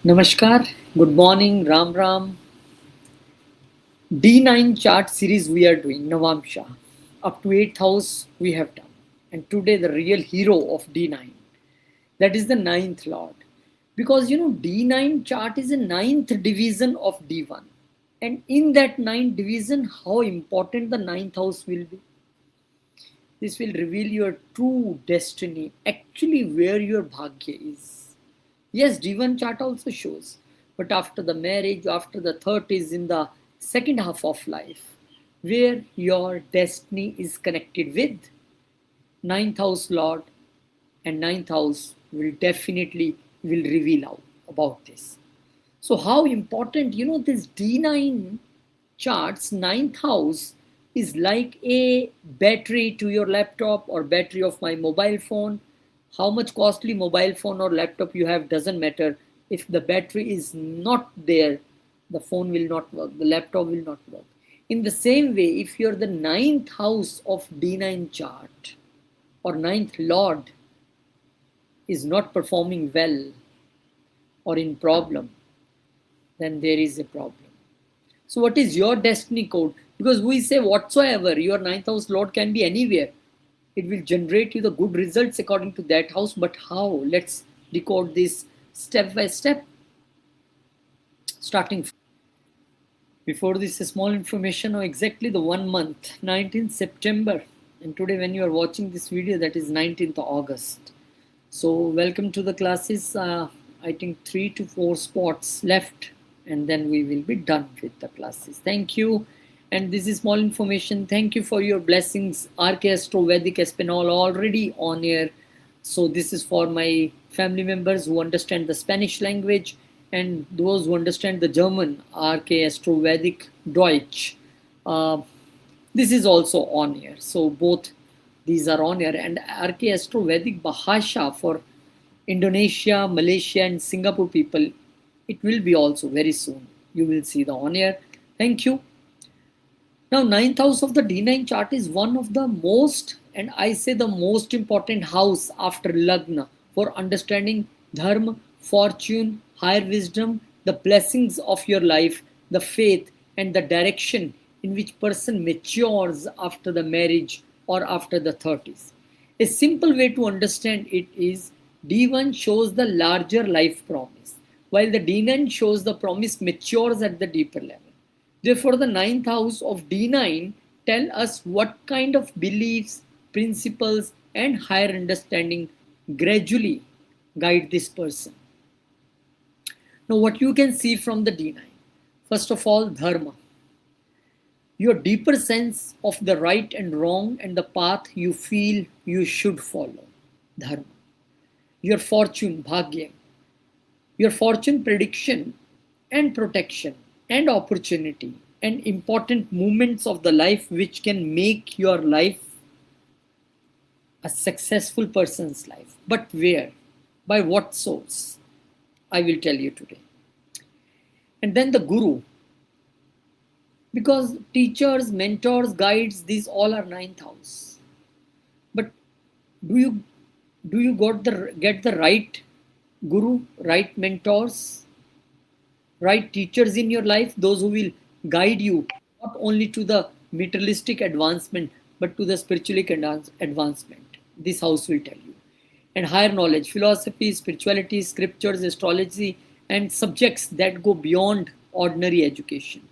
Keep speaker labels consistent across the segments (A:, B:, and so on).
A: Namaskar, good morning, Ram Ram. D9 chart series we are doing, Navamsha. Up to 8th house we have done. And today the real hero of D9, that is the ninth lord. Because D9 chart is a ninth division of D1. And in that ninth division, how important the ninth house will be. This will reveal your true destiny, actually where your bhagya is. Yes, D1 chart also shows, but after the marriage, after the 30s, in the second half of life, where your destiny is connected with ninth house Lord, and ninth house will definitely will reveal out about this. So how important, this D9 charts, ninth house is like a battery to your laptop or battery of my mobile phone. How much costly mobile phone or laptop you have doesn't matter. If the battery is not there, the phone will not work, the laptop will not work. In the same way, if you're the ninth house of D9 chart or ninth lord is not performing well or in problem, then there is a problem. So, what is your destiny code? Because we say whatsoever your ninth house lord can be anywhere, it will generate you the good results according to that house. But how? Let's decode this step by step. Starting before this, a small information of exactly the 1 month, 19th September, and today, when you are watching this video, that is 19th August. So, welcome to the classes. I think 3 to 4 spots left, and then we will be done with the classes. Thank you. And this is small information. Thank you for your blessings. RK Astro Vedic Espanol already on air. So, this is for my family members who understand the Spanish language and those who understand the German, RK Astro Vedic Deutsch. Uh, this is also on air. So, both these are on air. And RK Astro Vedic Bahasha for Indonesia, Malaysia, and Singapore people, it will be also very soon. You will see the on air. Thank you. Now, ninth house of the D9 chart is one of the most, and I say the most important house after Lagna for understanding dharma, fortune, higher wisdom, the blessings of your life, the faith, and the direction in which person matures after the marriage or after the 30s. A simple way to understand it is D1 shows the larger life promise, while the D9 shows the promise matures at the deeper level. Therefore, the ninth house of D9 tell us what kind of beliefs, principles, and higher understanding gradually guide this person. Now, what you can see from the D9, first of all, dharma, your deeper sense of the right and wrong and the path you feel you should follow, dharma. Your fortune, bhagya, your fortune prediction and protection and opportunity and important moments of the life which can make your life a successful person's life. But where? By what source? I will tell you today. And then the guru. Because teachers, mentors, guides, these all are ninth house. But do you get the right guru, right mentors, right teachers in your life, those who will guide you not only to the materialistic advancement but to the spiritual advancement? This house will tell you. And higher knowledge, philosophy, spirituality, scriptures, astrology, and subjects that go beyond ordinary education.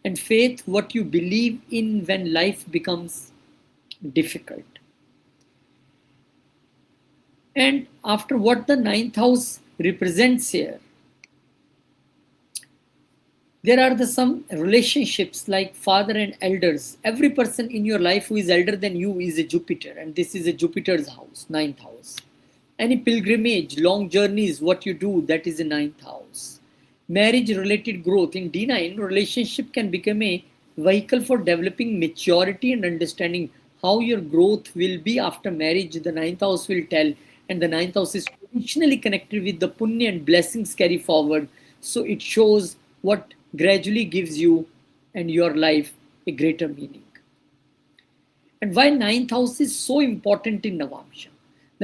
A: And faith, what you believe in when life becomes difficult. And after what the ninth house represents here, there are some relationships like father and elders. Every person in your life who is elder than you is a Jupiter, and this is a Jupiter's house, ninth house. Any pilgrimage, long journeys, what you do, that is a ninth house. Marriage related growth in D9, relationship can become a vehicle for developing maturity and understanding how your growth will be after marriage. The ninth house will tell, and the ninth house is traditionally connected with the punya and blessings carry forward. So it shows what gradually gives you and your life a greater meaning. And why ninth house is so important in Navamsha?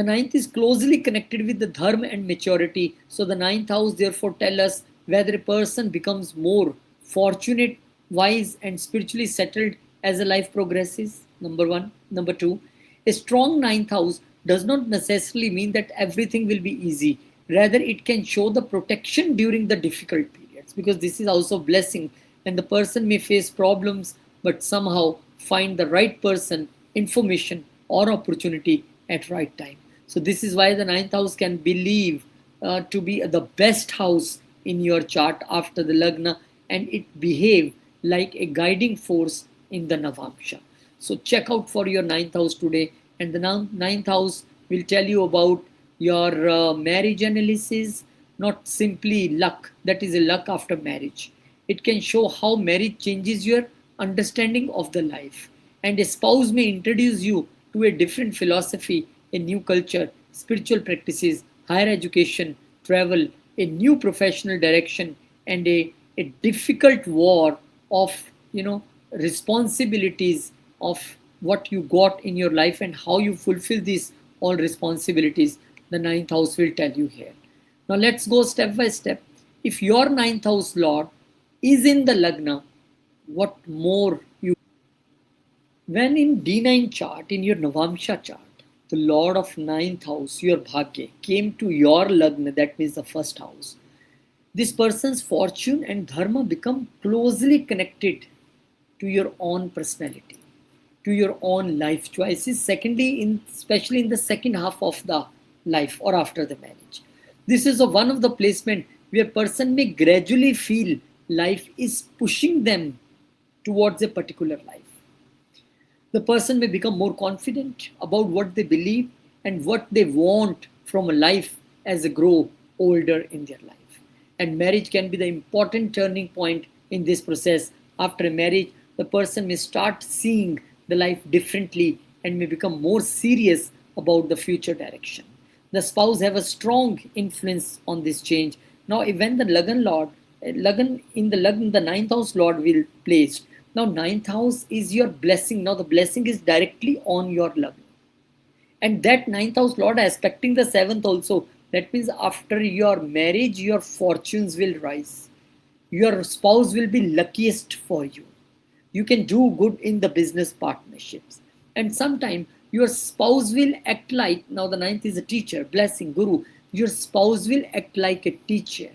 A: The ninth is closely connected with the dharma and maturity. So the ninth house therefore tell us whether a person becomes more fortunate, wise and spiritually settled as a life progresses. Number one. Number two, a strong ninth house does not necessarily mean that everything will be easy. Rather, it can show the protection during the difficult periods, because this is also blessing, and the person may face problems but somehow find the right person, information or opportunity at right time. So this is why the ninth house can believe to be the best house in your chart after the lagna, and it behave like a guiding force in the navamsha. So check out for your ninth house today, and the ninth house will tell you about your marriage analysis, not simply luck, that is a luck after marriage. It can show how marriage changes your understanding of the life, and a spouse may introduce you to a different philosophy, a new culture, spiritual practices, higher education, travel, a new professional direction, and a difficult war of, responsibilities of what you got in your life and how you fulfill these all responsibilities. The ninth house will tell you here. Now let's go step by step. If your ninth house lord is in the lagna, what more you. When in D9 chart, in your Navamsha chart, the lord of ninth house, your Bhagya, came to your lagna, that means the first house. This person's fortune and dharma become closely connected to your own personality, to your own life choices. Secondly, especially in the second half of the life or after the marriage. This is one of the placement where person may gradually feel life is pushing them towards a particular life. The person may become more confident about what they believe and what they want from a life as they grow older in their life. And marriage can be the important turning point in this process. After a marriage, the person may start seeing the life differently and may become more serious about the future direction. The spouse have a strong influence on this change. Now, when the Lagan Lord, the ninth house Lord will place. Now, ninth house is your blessing. Now, the blessing is directly on your Lagan. And that ninth house Lord aspecting the seventh also. That means after your marriage, your fortunes will rise. Your spouse will be luckiest for you. You can do good in the business partnerships. And sometimes your spouse will act like, now the ninth is a teacher, blessing, guru. Your spouse will act like a teacher,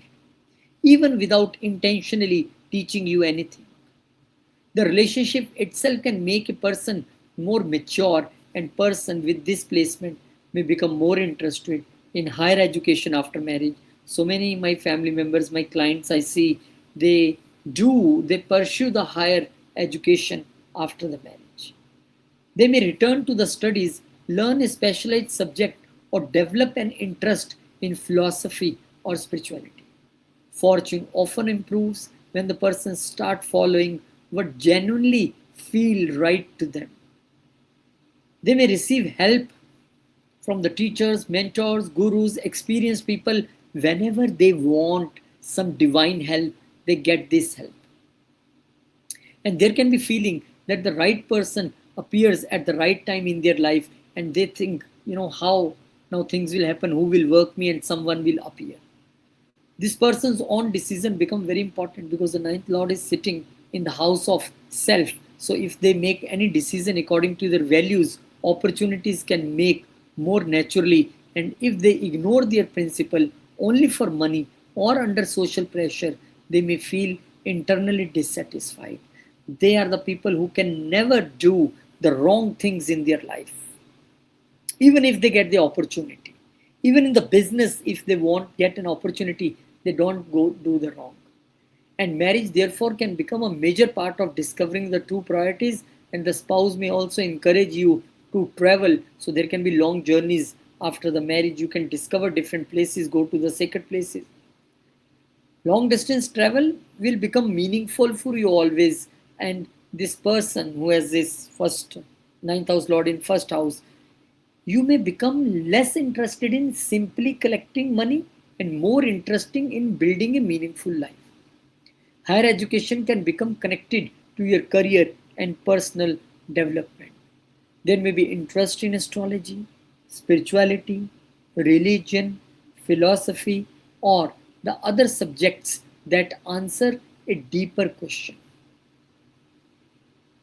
A: even without intentionally teaching you anything. The relationship itself can make a person more mature, and person with this placement may become more interested in higher education after marriage. So many my family members, my clients I see, they pursue the higher education after the marriage. They may return to the studies, learn a specialized subject, or develop an interest in philosophy or spirituality. Fortune often improves when the person start following what genuinely feel right to them. They may receive help from the teachers, mentors, gurus, experienced people. Whenever they want some divine help, they get this help. And there can be feeling that the right person appears at the right time in their life, and they think, how now things will happen, who will work me, and someone will appear. This person's own decision become very important, because the ninth lord is sitting in the house of self. So if they make any decision according to their values, opportunities can make more naturally. And if they ignore their principle only for money or under social pressure, they may feel internally dissatisfied. They are the people who can never do the wrong things in their life, even if they get the opportunity. Even in the business, if they want get an opportunity, they don't go do the wrong. And marriage therefore can become a major part of discovering the true priorities. And the spouse may also encourage you to travel, so there can be long journeys after the marriage. You can discover different places, go to the sacred places. Long distance travel will become meaningful for you always. And this person who has this first ninth house lord in first house, you may become less interested in simply collecting money and more interested in building a meaningful life. Higher education can become connected to your career and personal development. There may be interest in astrology, spirituality, religion, philosophy, or the other subjects that answer a deeper question.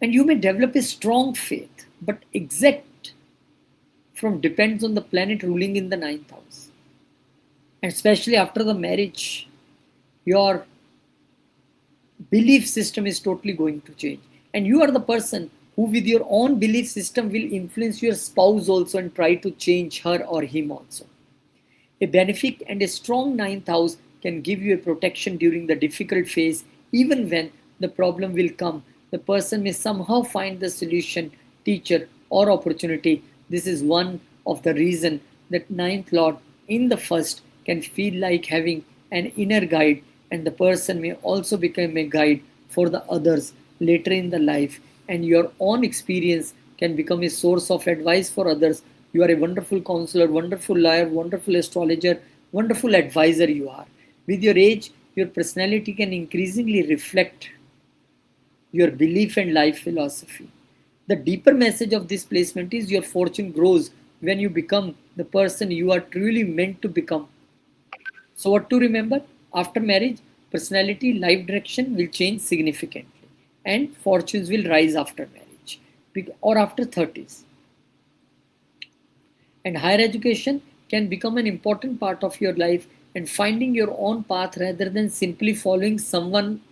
A: And you may develop a strong faith, but exact from depends on the planet ruling in the ninth house. And especially after the marriage, your belief system is totally going to change. And you are the person who, with your own belief system, will influence your spouse also and try to change her or him also. A benefic and a strong ninth house can give you a protection during the difficult phase, even when the problem will come. The person may somehow find the solution, teacher, or opportunity. This is one of the reason that ninth lord in the first can feel like having an inner guide, and the person may also become a guide for the others later in the life, and your own experience can become a source of advice for others. You are a wonderful counselor, wonderful lawyer, wonderful astrologer, wonderful advisor you are. With your age, your personality can increasingly reflect your belief and life philosophy. The deeper message of this placement is your fortune grows when you become the person you are truly meant to become. So, what to remember? After marriage, personality, life direction will change significantly, and fortunes will rise after marriage or after 30s. And higher education can become an important part of your life, and finding your own path rather than simply following someone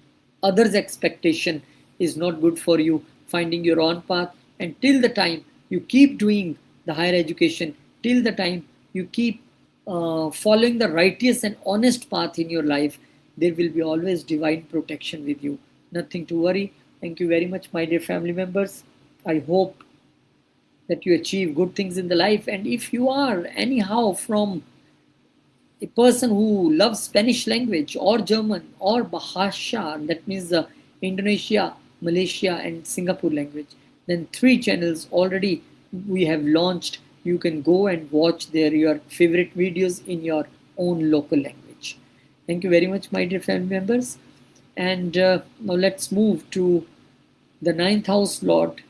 A: other's expectation is not good for you. Finding your own path, and till the time you keep doing the higher education, till the time you keep following the righteous and honest path in your life, there will be always divine protection with you. Nothing to worry. Thank you very much, my dear family members. I hope that you achieve good things in the life. And if you are anyhow from a person who loves Spanish language or German or Bahasa, that means Indonesia, Malaysia, and Singapore language, then 3 channels already we have launched. You can go and watch there your favorite videos in your own local language. Thank you very much, my dear family members. And now let's move to the ninth house lord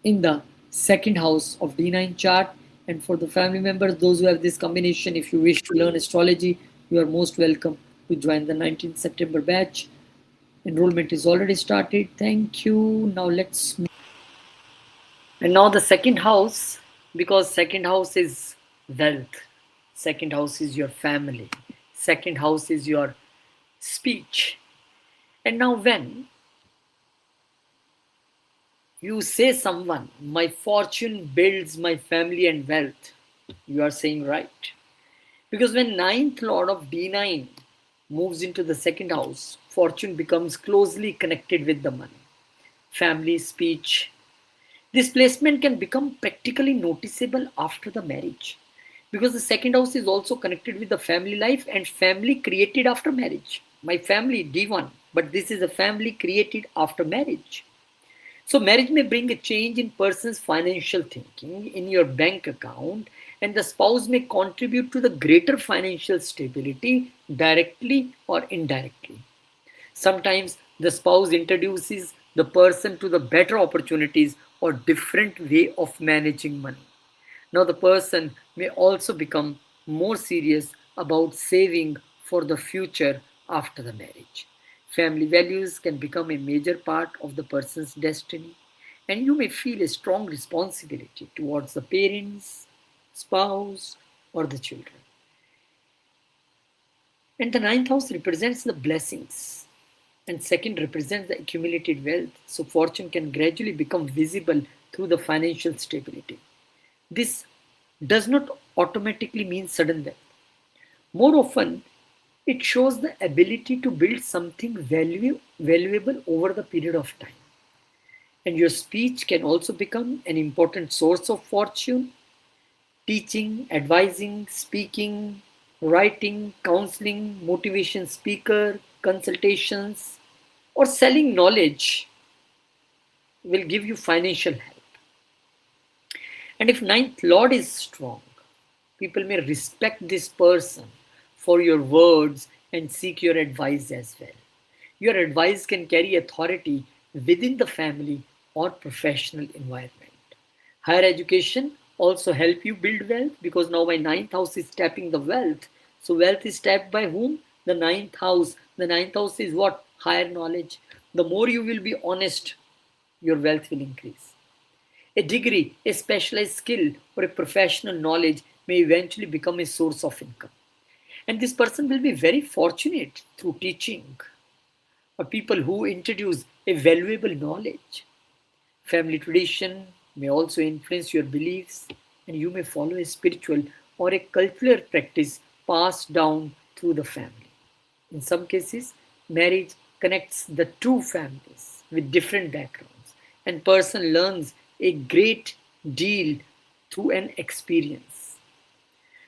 A: in the second house of D9 chart. And for the family members, those who have this combination, if you wish to learn astrology, you are most welcome to join the 19th September batch. Enrollment is already started. Thank you. Now let's move. And now the second house, because second house is wealth, second house is your family, second house is your speech. And now when you say someone, my fortune builds my family and wealth, you are saying right. Because when ninth lord of D9 moves into the second house, fortune becomes closely connected with the money, family, speech. This placement can become practically noticeable after the marriage, because the second house is also connected with the family life and family created after marriage. My family, D1, but this is a family created after marriage. So marriage may bring a change in person's financial thinking in your bank account, and the spouse may contribute to the greater financial stability directly or indirectly. Sometimes the spouse introduces the person to the better opportunities or different way of managing money. Now the person may also become more serious about saving for the future after the marriage. Family values can become a major part of the person's destiny, and you may feel a strong responsibility towards the parents, spouse, or the children. And the ninth house represents the blessings, and second represents the accumulated wealth. So fortune can gradually become visible through the financial stability. This does not automatically mean sudden wealth. More often, it shows the ability to build something valuable over the period of time. And your speech can also become an important source of fortune. Teaching, advising, speaking, writing, counseling, motivation speaker, consultations, or selling knowledge will give you financial help. And if ninth lord is strong, people may respect this person for your words and seek your advice as well. Your advice can carry authority within the family or professional environment. Higher education also help you build wealth, because now my ninth house is tapping the wealth. So wealth is tapped by whom? The ninth house. The ninth house is what? Higher knowledge. The more you will be honest, your wealth will increase. A degree, a specialized skill, or a professional knowledge may eventually become a source of income. And this person will be very fortunate through teaching, or people who introduce a valuable knowledge. Family tradition may also influence your beliefs, and you may follow a spiritual or a cultural practice passed down through the family. In some cases, marriage connects the two families with different backgrounds, and person learns a great deal through an experience.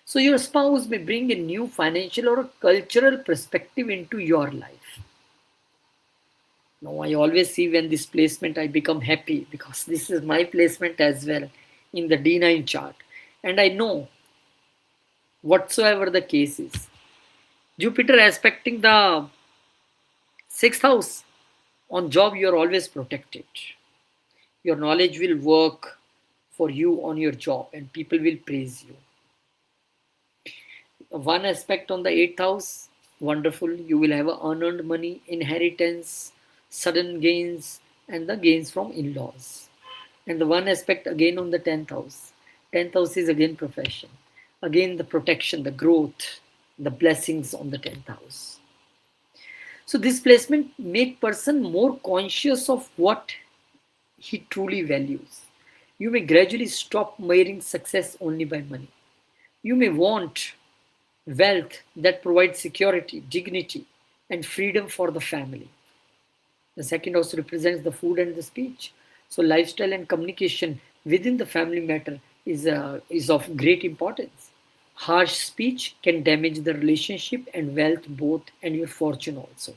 A: So your spouse may bring a new financial or a cultural perspective into your life. Now I always see when this placement I become happy, because this is my placement as well in the D9 chart. And I know whatsoever the case is, Jupiter aspecting the sixth house, on job you are always protected. Your knowledge will work for you on your job and people will praise you. One aspect on the eighth house, wonderful, you will have unearned money, inheritance, sudden gains, and the gains from in-laws. And the one aspect again on the 10th house. 10th house is again profession. Again the protection, the growth, the blessings on the 10th house. So this placement make person more conscious of what he truly values. You may gradually stop measuring success only by money. You may want wealth that provides security, dignity, and freedom for the family. The second house represents the food and the speech. So lifestyle and communication within the family matter is of great importance. Harsh speech can damage the relationship and wealth both, and your fortune also.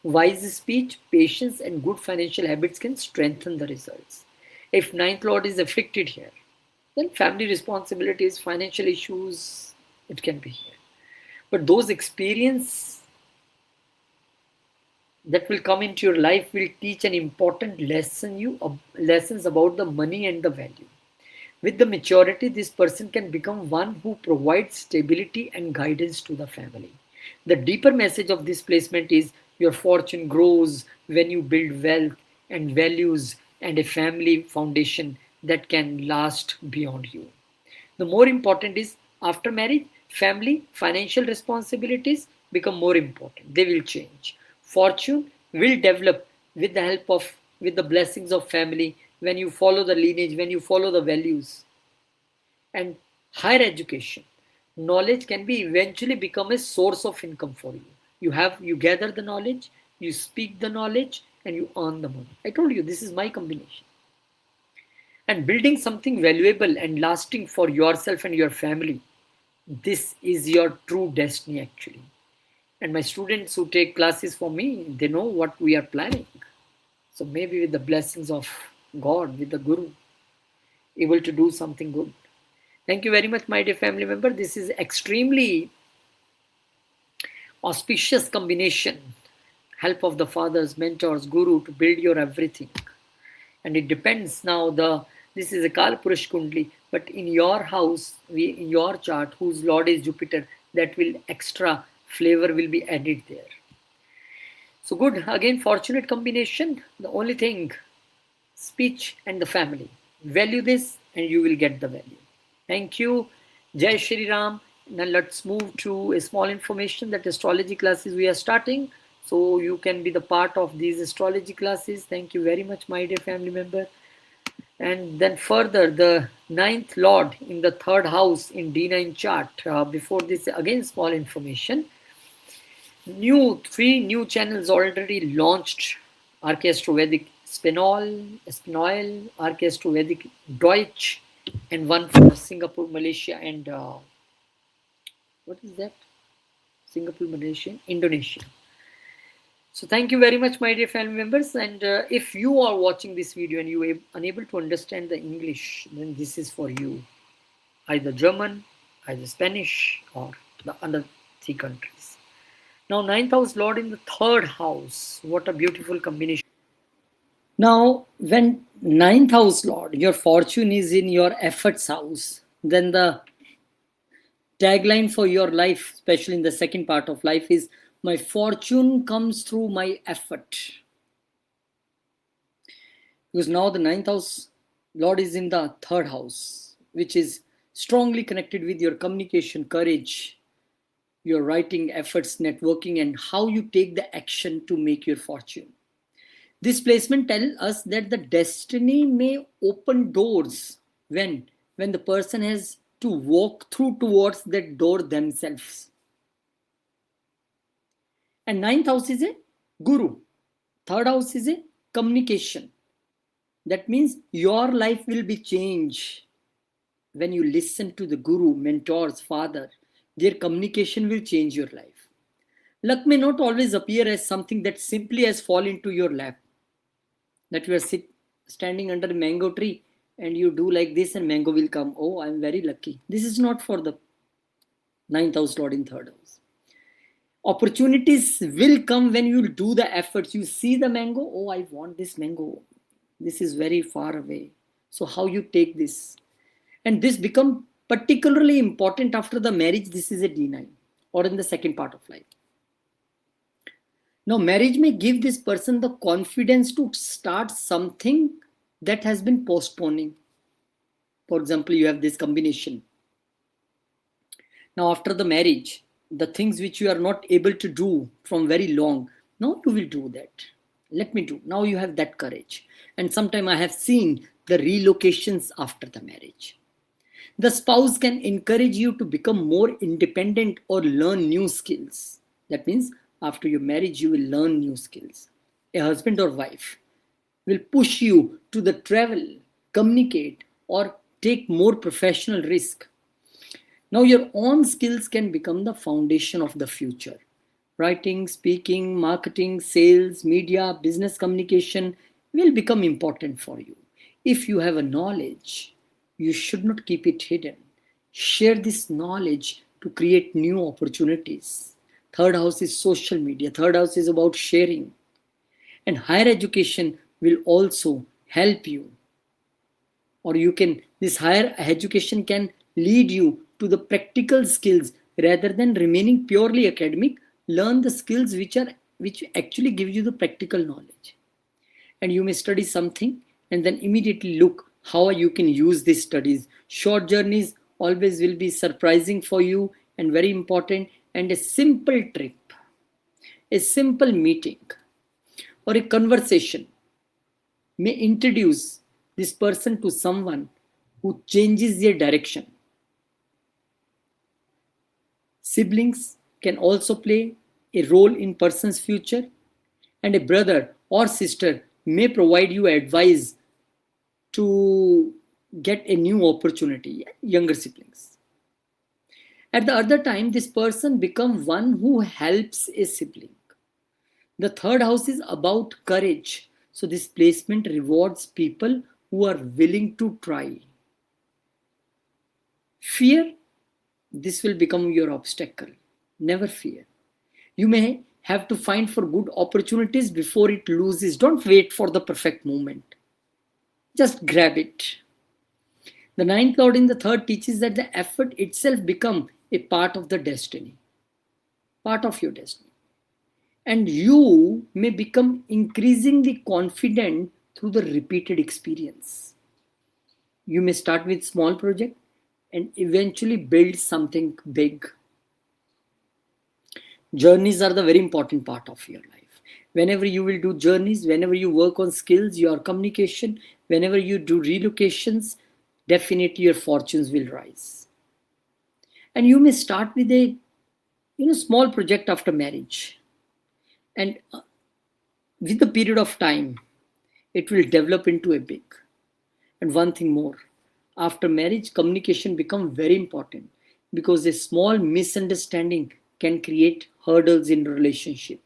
A: Wise speech, patience, and good financial habits can strengthen the results. If ninth lord is affected here, then family responsibilities, financial issues, it can be here. But those experience that will come into your life will teach an important lessons about the money and the value. With the maturity, this person can become one who provides stability and guidance to the family. The deeper message of this placement is your fortune grows when you build wealth and values and a family foundation that can last beyond you. The more important is after marriage, family, financial responsibilities become more important. They will change. Fortune will develop with the help of, with the blessings of family, when you follow the lineage, when you follow the values. And higher education, knowledge can be eventually become a source of income for you. You gather the knowledge, you speak the knowledge, and you earn the money. I told you this is my combination. And building something valuable and lasting for yourself and your family, this is your true destiny actually. And my students who take classes for me, they know what we are planning. So maybe with the blessings of God, with the Guru, able to do something good. Thank you very much, my dear family member. This is extremely auspicious combination. Help of the fathers, mentors, Guru to build your everything. And it depends now, this is a Kalpurush Kundli, but in your house, in your chart, whose Lord is Jupiter, that will extra flavor will be added there. So good, again, fortunate combination. The only thing, speech and the family. Value this and you will get the value. Thank you. Jai Shri Ram. Now let's move to a small information that astrology classes we are starting. So you can be the part of these astrology classes. Thank you very much, my dear family member. And then further, the ninth lord in the third house in D9 chart. Before this, again, small information. Three new channels already launched. RK Astrovedic Espanol, RK Astrovedic Deutsch, and one for Singapore, Malaysia, and what is that? Singapore, Malaysia, Indonesia. So thank you very much, my dear family members. And if you are watching this video and you are unable to understand the English, then this is for you. Either German, either Spanish, or the other three countries. Now, ninth house lord in the third house. What a beautiful combination. Now, when Ninth house lord, your fortune is in your efforts house. Then the tagline for your life, especially in the second part of life, is my fortune comes through my effort. Because now the ninth house lord is in the third house, which is strongly connected with your communication, courage, your writing efforts, networking, and how you take the action to make your fortune. This placement tells us that the destiny may open doors when the person has to walk through towards that door themselves. And ninth house is a guru. Third house is a communication. That means your life will be changed when you listen to the guru, mentors, father. Their communication will change your life. Luck may not always appear as something that simply has fall into your lap. That you are standing under a mango tree and you do like this and mango will come. Oh, I'm very lucky. This is not for the ninth house lord in third house. Opportunities will come when you do the efforts. You see the mango. Oh, I want this mango. This is very far away. So how you take this? And this become particularly important after the marriage. This is a D9 or in the second part of life. Now, marriage may give this person the confidence to start something that has been postponing. For example, you have this combination. Now, after the marriage, the things which you are not able to do from very long, now you will do that. Let me do. Now you have that courage. And sometime I have seen the relocations after the marriage. The spouse can encourage you to become more independent or learn new skills. That means after your marriage, you will learn new skills. A husband or wife will push you to the travel, communicate, or take more professional risk. Now your own skills can become the foundation of the future. Writing, speaking, marketing, sales, media, business communication will become important for you. If you have a knowledge, you should not keep it hidden. Share this knowledge to create new opportunities. Third house is social media. Third house is about sharing. And higher education will also help you. Or this higher education can lead you to the practical skills rather than remaining purely academic. Learn the skills which actually give you the practical knowledge. And you may study something and then immediately look how you can use these studies. Short journeys always will be surprising for you and very important. And a simple trip, a simple meeting, or a conversation may introduce this person to someone who changes their direction. Siblings can also play a role in person's future, and a brother or sister may provide you advice to get a new opportunity. Younger siblings. At the other time, this person becomes one who helps a sibling. The third house is about courage. So this placement rewards people who are willing to try. Fear, this will become your obstacle. Never fear. You may have to find for good opportunities before it loses. Don't wait for the perfect moment. Just grab it. The ninth lord in the third teaches that the effort itself become a part of the destiny, part of your destiny. And you may become increasingly confident through the repeated experience. You may start with small project and eventually build something big. Journeys are the very important part of your life. Whenever you will do journeys, whenever you work on skills, your communication, whenever you do relocations, definitely your fortunes will rise. And you may start with a small project after marriage. And with the period of time, it will develop into a big. And one thing more, after marriage, communication becomes very important because a small misunderstanding can create hurdles in relationship.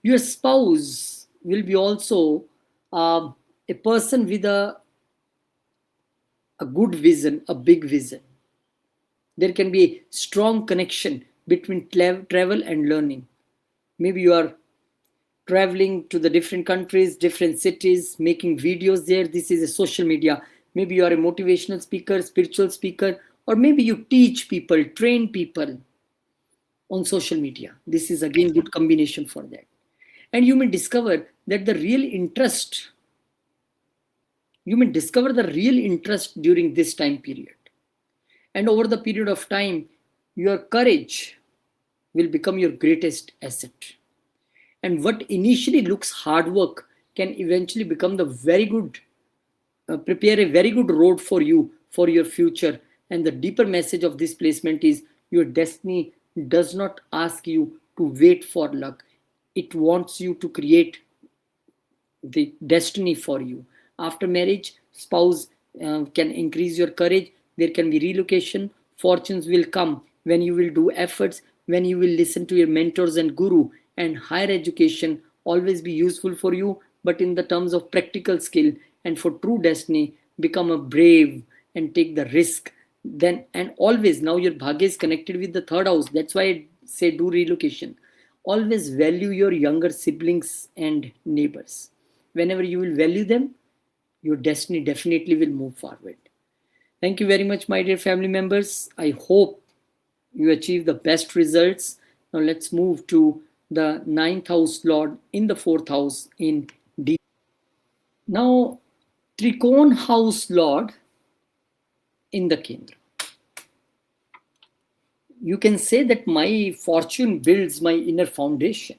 A: Your spouse will be also a person with a good vision, a big vision. There can be a strong connection between travel and learning. Maybe you are traveling to the different countries, different cities, making videos there. This is a social media. Maybe you are a motivational speaker, spiritual speaker, or maybe you teach people, train people on social media. This is again good combination for that. And you may discover that the real interest, you may discover the real interest during this time period. And over the period of time, your courage will become your greatest asset. And what initially looks hard work can eventually become the very good, prepare a very good road for you for your future. And the deeper message of this placement is your destiny does not ask you to wait for luck. It wants you to create the destiny for you. After marriage, spouse can increase your courage. There can be relocation. Fortunes will come when you will do efforts, when you will listen to your mentors and guru. And higher education always be useful for you, but in the terms of practical skill. And for true destiny, become a brave and take the risk. Then and always, now your bhagya is connected with the third house. That's why I say do relocation. Always value your younger siblings and neighbors. Whenever you will value them, your destiny definitely will move forward. Thank you very much, my dear family members. I hope you achieve the best results. Now let's move to the ninth house lord in the fourth house in D. Now, Trikon house lord in the Kendra. You can say that my fortune builds my inner foundation.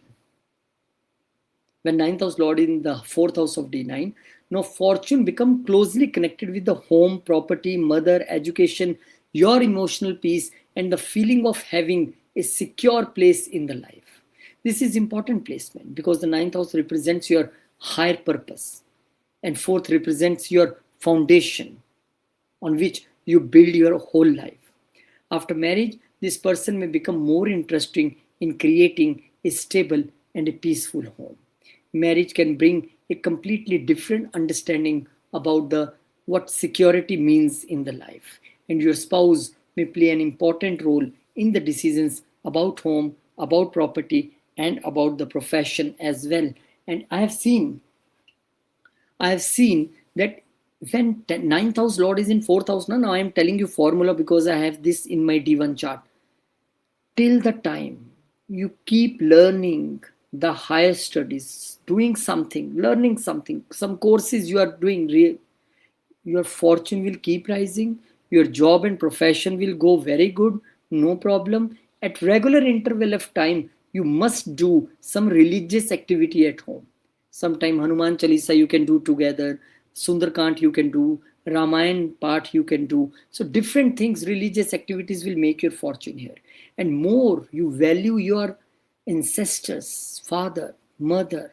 A: When ninth house lord in the fourth house of D9, now fortune become closely connected with the home, property, mother, education, your emotional peace, and the feeling of having a secure place in the life. This is important placement because the ninth house represents your higher purpose, and fourth represents your foundation on which you build your whole life. After marriage, this person may become more interesting in creating a stable and a peaceful home. Marriage can bring a completely different understanding about what security means in the life, and your spouse may play an important role in the decisions about home, about property, and about the profession as well. And I have seen that when ninth house lord is in fourth house, now I am telling you formula because I have this in my D1 chart. Till the time you keep learning the higher studies, doing something, learning something, some courses you are doing, your fortune will keep rising, your job and profession will go very good, no problem. At regular interval of time, you must do some religious activity at home. Sometime Hanuman Chalisa you can do together, Sundarkant you can do, Ramayan part you can do. So different things, religious activities will make your fortune here. And more you value your ancestors, father, mother,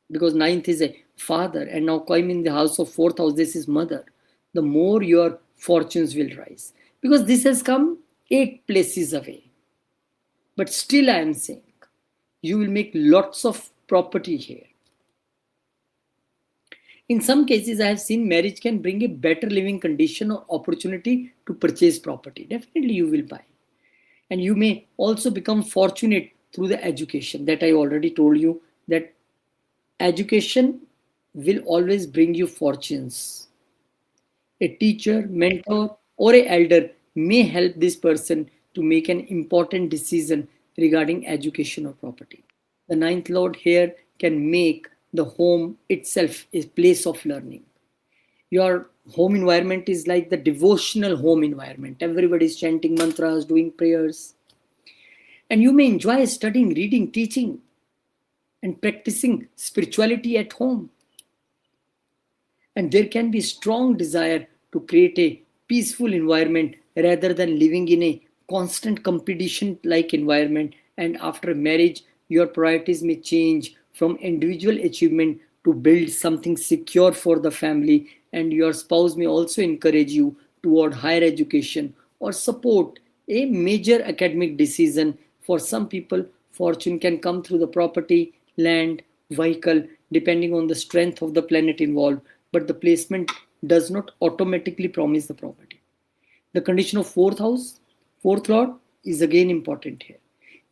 A: because ninth is a father, and now come in the house of fourth house, this is mother. The more your fortunes will rise, because this has come 8 places away. But still, I am saying you will make lots of property here. In some cases, I have seen marriage can bring a better living condition or opportunity to purchase property. Definitely, you will buy. And you may also become fortunate through the education that I already told you, that education will always bring you fortunes. A teacher, mentor, or an elder may help this person to make an important decision regarding education or property. The ninth lord here can make the home itself a place of learning. Your home environment is like the devotional home environment. Everybody is chanting mantras, doing prayers. And you may enjoy studying, reading, teaching, and practicing spirituality at home. And there can be strong desire to create a peaceful environment rather than living in a constant competition like environment. And after marriage, your priorities may change from individual achievement to build something secure for the family, and your spouse may also encourage you toward higher education or support a major academic decision. For some people, fortune can come through the property, land, vehicle, depending on the strength of the planet involved, but the placement does not automatically promise the property. The condition of fourth house, fourth lord is again important here.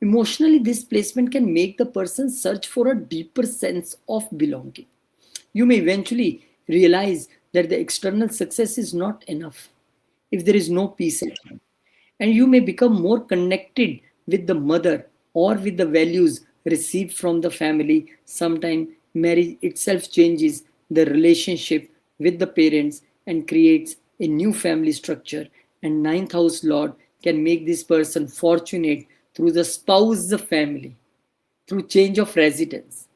A: Emotionally, this placement can make the person search for a deeper sense of belonging. You may eventually realize that the external success is not enough if there is no peace at home. And you may become more connected with the mother or with the values received from the family. Sometimes marriage itself changes the relationship with the parents and creates a new family structure. And ninth house lord can make this person fortunate through the spouse, the family, through change of residence,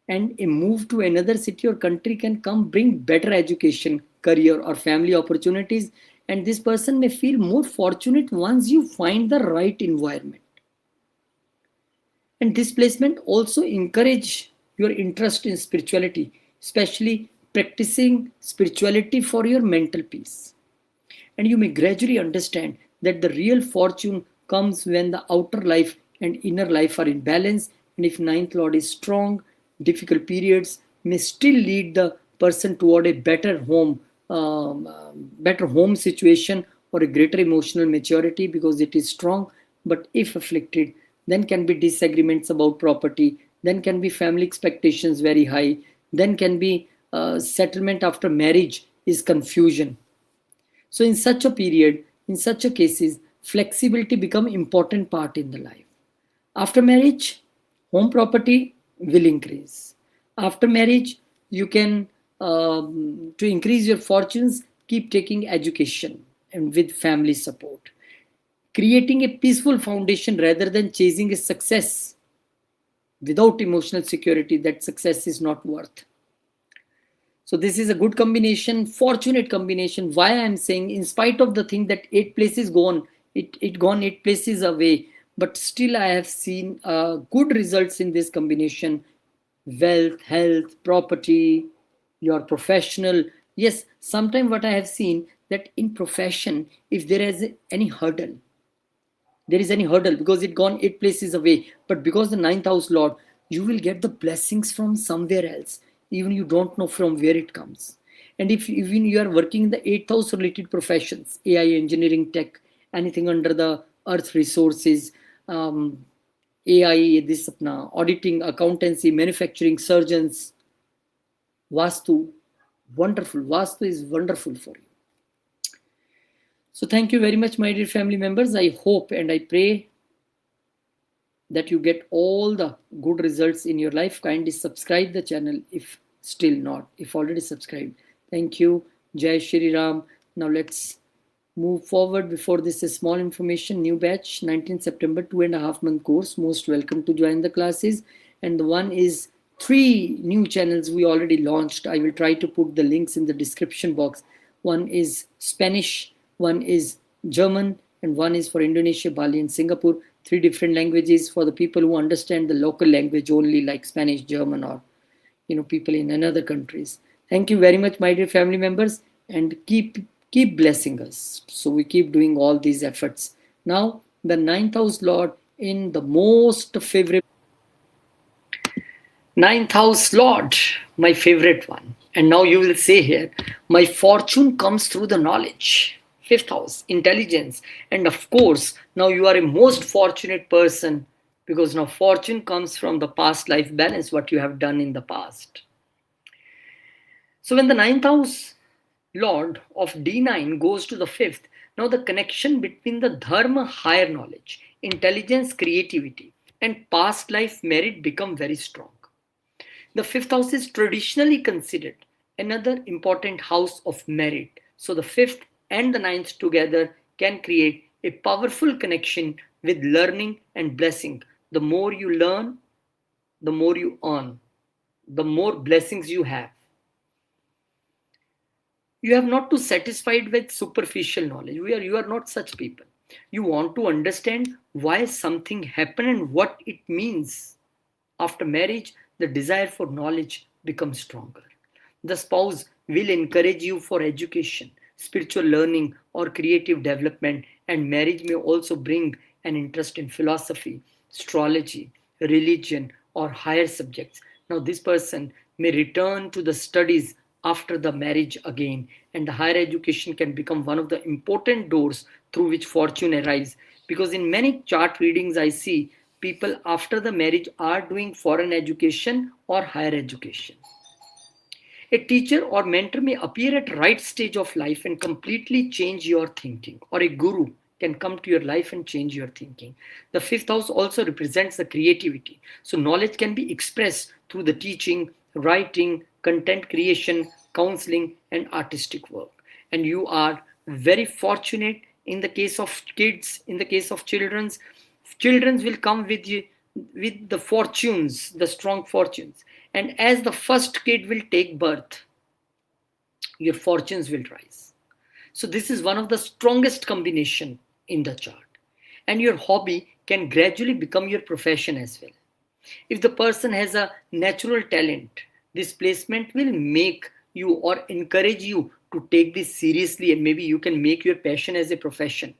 A: and a move to another city or country can come bring better education, career, or family opportunities. And this person may feel more fortunate once you find the right environment. And this placement also encourage your interest in spirituality, especially practicing spirituality for your mental peace. And you may gradually understand that the real fortune comes when the outer life and inner life are in balance. And if ninth lord is strong, difficult periods may still lead the person toward a better home situation or a greater emotional maturity because it is strong. But if afflicted, then can be disagreements about property, then can be family expectations very high, then can be settlement after marriage is confusion. So in such a period, in such a cases, flexibility become important part in the life. After marriage, home property will increase. After marriage, you can, to increase your fortunes, keep taking education and with family support. Creating a peaceful foundation rather than chasing a success without emotional security, that success is not worth. So this is a good combination, fortunate combination. Why I'm saying, in spite of the thing that 8 places gone, it gone 8 places away, but still I have seen good results in this combination. Wealth, health, property, your professional. Yes, sometimes what I have seen that in profession, if there is any hurdle, because it gone 8 places away, but because the ninth house lord, you will get the blessings from somewhere else, even you don't know from where it comes. And if even you are working in the eighth house related professions, AI, engineering, tech, anything under the earth resources, um, AI, this auditing, accountancy, manufacturing, surgeons, vastu, wonderful. Vastu is wonderful for you. So thank you very much, my dear family members. I hope and I pray that you get all the good results in your life. Kindly subscribe the channel if still not, if already subscribed. Thank you. Jai Shri Ram. Now let's move forward. Before this, a small information. New batch, 19 September, 2.5 month course. Most welcome to join the classes. And the one is 3 new channels we already launched. I will try to put the links in the description box. One is Spanish, one is German, and one is for Indonesia, Bali, and Singapore. 3 different languages for the people who understand the local language only, like Spanish, German, or people in another countries. Thank you very much, my dear family members, and keep blessing us. So we keep doing all these efforts. Now, the ninth house lord in the most favorite. Ninth house lord, my favorite one. And now you will say here, my fortune comes through the knowledge. Fifth house, intelligence. And of course, now you are a most fortunate person because now fortune comes from the past life balance, what you have done in the past. So when the ninth house lord of D9 goes to the fifth, now the connection between the dharma, higher knowledge, intelligence, creativity, and past life merit become very strong. The fifth house is traditionally considered another important house of merit. So the fifth and the ninth together can create a powerful connection with learning and blessing. The more you learn, the more you earn, the more blessings you have. You have not to satisfied with superficial knowledge. You are not such people. You want to understand why something happened and what it means. After marriage, the desire for knowledge becomes stronger. The spouse will encourage you for education, spiritual learning, or creative development, and marriage may also bring an interest in philosophy, astrology, religion, or higher subjects. Now, this person may return to the studies after the marriage again, and the higher education can become one of the important doors through which fortune arrives. Because in many chart readings, I see people after the marriage are doing foreign education or higher education. A teacher or mentor may appear at right stage of life and completely change your thinking, or a guru can come to your life and change your thinking. The fifth house also represents the creativity. So knowledge can be expressed through the teaching, writing, content creation, counseling, and artistic work. And you are very fortunate in the case of kids, in the case of children's will come with you with the fortunes, the strong fortunes. And as the first kid will take birth, your fortunes will rise. So this is one of the strongest combination in the chart. And your hobby can gradually become your profession as well. If the person has a natural talent, this placement will make you or encourage you to take this seriously, and maybe you can make your passion as a profession.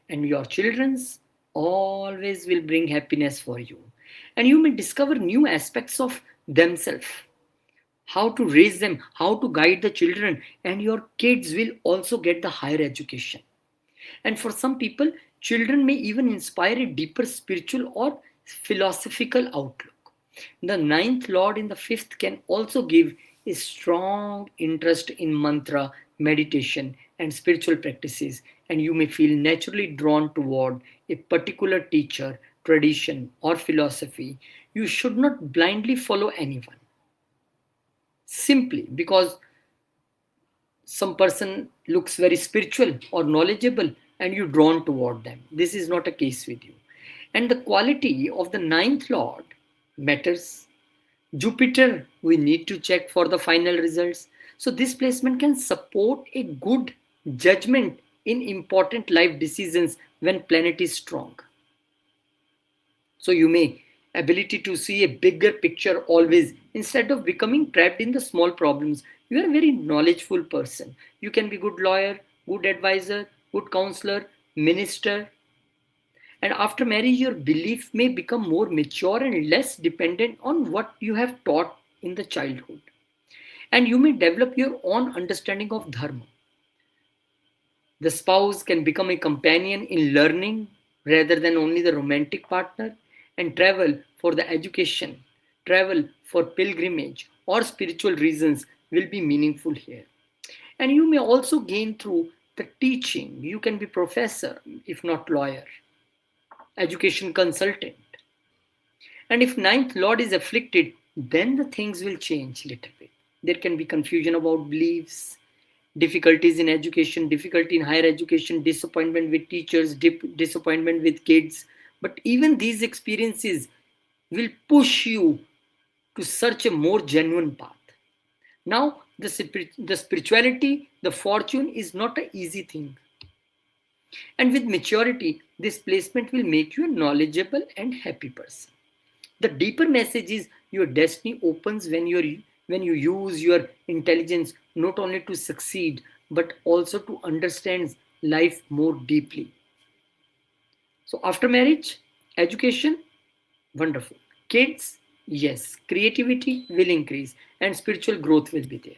A: And your children's always will bring happiness for you. And you may discover new aspects of themselves, how to raise them, how to guide the children, and your kids will also get the higher education. And for some people, children may even inspire a deeper spiritual or philosophical outlook. The ninth lord in the fifth can also give a strong interest in mantra, meditation, and spiritual practices, and you may feel naturally drawn toward a particular teacher, tradition, or philosophy. You should not blindly follow anyone simply because some person looks very spiritual or knowledgeable and you're drawn toward them. This is not a case with you. And the quality of the ninth lord matters. Jupiter, we need to check for the final results. So this placement can support a good judgment in important life decisions when planet is strong. So you may ability to see a bigger picture always instead of becoming trapped in the small problems. You are a very knowledgeable person. You can be good lawyer, good advisor, good counselor, minister. And after marriage, your belief may become more mature and less dependent on what you have taught in the childhood. And you may develop your own understanding of dharma. The spouse can become a companion in learning rather than only the romantic partner, and travel for the education, travel for pilgrimage or spiritual reasons will be meaningful here. And you may also gain through the teaching. You can be professor, if not lawyer, education consultant. And if ninth lord is afflicted, then the things will change a little bit. There can be confusion about beliefs, difficulties in education, difficulty in higher education, disappointment with teachers, disappointment with kids. But even these experiences will push you to search a more genuine path. Now, the spirituality, the fortune is not an easy thing. And with maturity, this placement will make you a knowledgeable and happy person. The deeper message is your destiny opens when you use your intelligence not only to succeed but also to understand life more deeply. So after marriage, education, wonderful. Kids, yes, creativity will increase and spiritual growth will be there.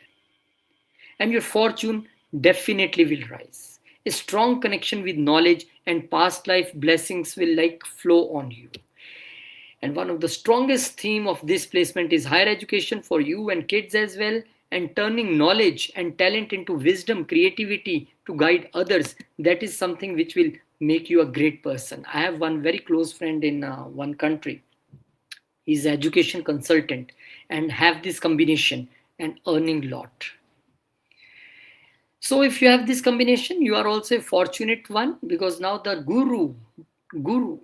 A: And your fortune definitely will rise. A strong connection with knowledge and past life blessings will like flow on you. And one of the strongest theme of this placement is higher education for you and kids as well, and turning knowledge and talent into wisdom, creativity to guide others. That is something which will make you a great person. I have one very close friend in one country. He's an education consultant and have this combination and earning lot. So if you have this combination, you are also a fortunate one, because now the guru,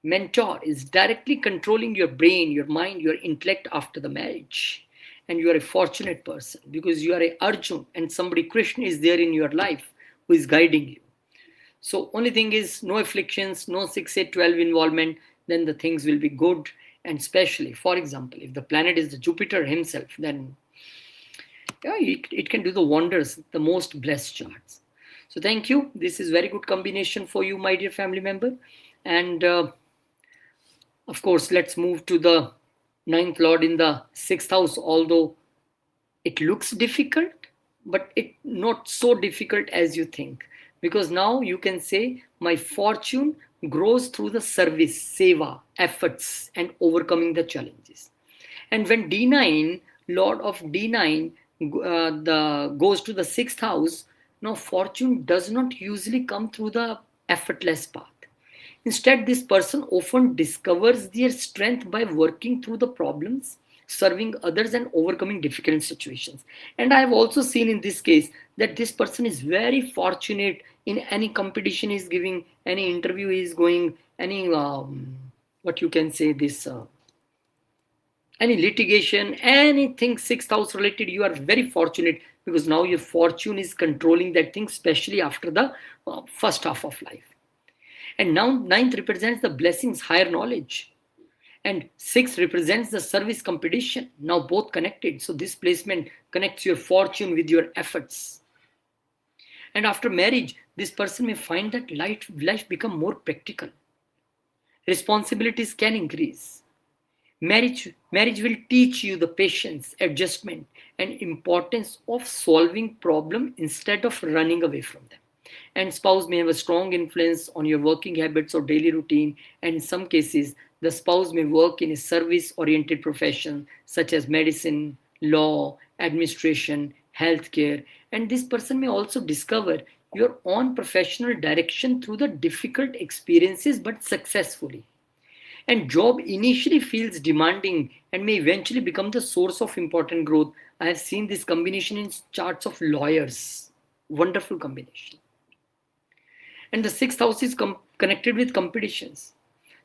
A: mentor is directly controlling your brain, your mind, your intellect after the marriage. And you are a fortunate person because you are a Arjun and somebody Krishna is there in your life who is guiding you. So only thing is no afflictions, no 6, 8, 12 involvement, then the things will be good. And especially, for example, if the planet is the Jupiter himself, then yeah, it can do the wonders, the most blessed charts. So thank you. This is very good combination for you, my dear family member. And of course, let's move to the ninth lord in the sixth house, although it looks difficult, but it not so difficult as you think. Because now you can say my fortune, grows through the service, seva, efforts, and overcoming the challenges. And when D9, Lord of D9, goes to the sixth house, now fortune does not usually come through the effortless path. Instead, this person often discovers their strength by working through the problems, serving others, and overcoming difficult situations. And I have also seen in this case that this person is very fortunate in any competition he's giving, any interview he's going, any what you can say this. Any litigation, anything sixth house related, you are very fortunate because now your fortune is controlling that thing, especially after the first half of life. And now ninth represents the blessings, higher knowledge. And sixth represents the service competition, now both connected. So this placement connects your fortune with your efforts. And after marriage, this person may find that life become more practical. Responsibilities can increase. Marriage will teach you the patience, adjustment, and importance of solving problem instead of running away from them. And spouse may have a strong influence on your working habits or daily routine. And in some cases, the spouse may work in a service-oriented profession such as medicine, law, administration, healthcare. And this person may also discover your own professional direction through the difficult experiences but successfully. And job initially feels demanding and may eventually become the source of important growth. I have seen this combination in charts of lawyers. Wonderful combination. And the sixth house is connected with competitions.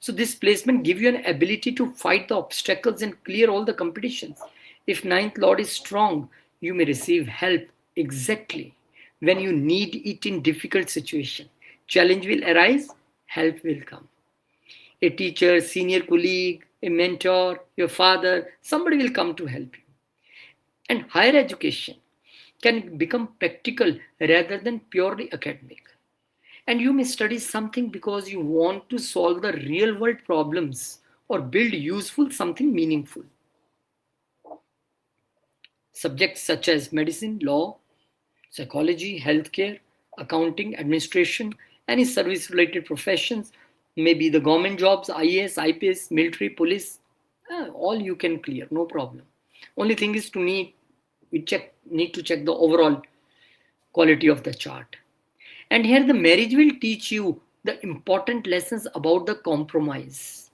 A: So this placement gives you an ability to fight the obstacles and clear all the competitions. If ninth lord is strong, you may receive help exactly when you need it in difficult situation. Challenge will arise, help will come. A teacher, senior colleague, a mentor, your father, somebody will come to help you. And higher education can become practical rather than purely academic. And you may study something because you want to solve the real world problems or build useful something meaningful. Subjects such as medicine, law, psychology, healthcare, accounting, administration, any service related professions, maybe the government jobs, IAS, IPS, military, police, all you can clear, no problem. Only thing is need to check the overall quality of the chart. And here the marriage will teach you the important lessons about the compromise.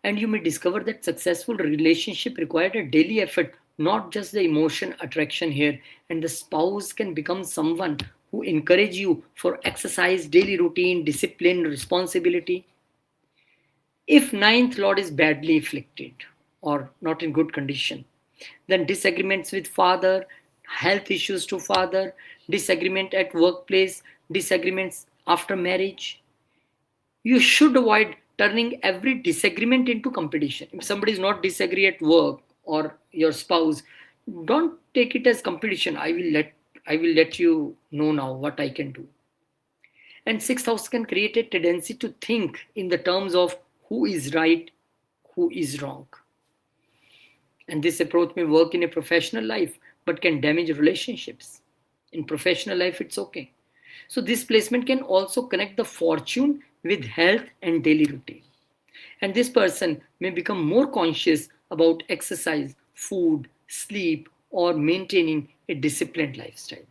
A: And you may discover that successful relationship required a daily effort, not just the emotion attraction here. And the spouse can become someone who encourage you for exercise, daily routine, discipline, responsibility. If ninth lord is badly afflicted or not in good condition, then disagreements with father, health issues to father, disagreement at workplace, disagreements after marriage. You should avoid turning every disagreement into competition. If somebody is not disagree at work or your spouse, don't take it as competition. I will let you know now what I can do. And sixth house can create a tendency to think in the terms of who is right, who is wrong. And this approach may work in a professional life but can damage relationships. In professional life, it's okay. So this placement can also connect the fortune with health and daily routine. And this person may become more conscious about exercise, food, sleep, or maintaining a disciplined lifestyle.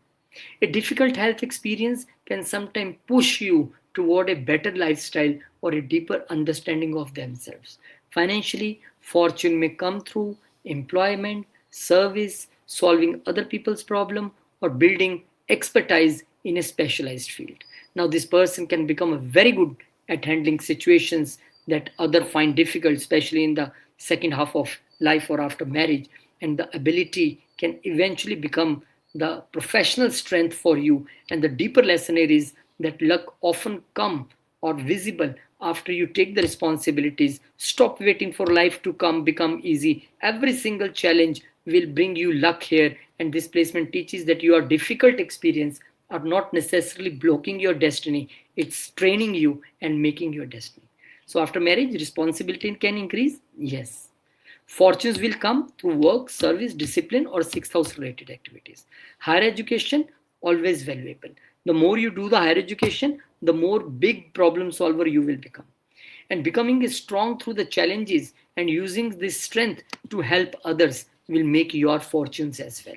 A: A difficult health experience can sometimes push you toward a better lifestyle or a deeper understanding of themselves. Financially, fortune may come through employment, service, solving other people's problem, or building expertise in a specialized field. Now, this person can become very good at handling situations that others find difficult, especially in the second half of life or after marriage. And the ability can eventually become the professional strength for you. And the deeper lesson here is that luck often come or visible after you take the responsibilities. Stop waiting for life to become easy. Every single challenge will bring you luck here. And this placement teaches that your difficult experience are not necessarily blocking your destiny. It's training you and making your destiny. So after marriage, responsibility can increase? Yes. Fortunes will come through work, service, discipline, or sixth house related activities. Higher education, always valuable. The more you do the higher education, the more big problem solver you will become. And becoming strong through the challenges and using this strength to help others will make your fortunes as well.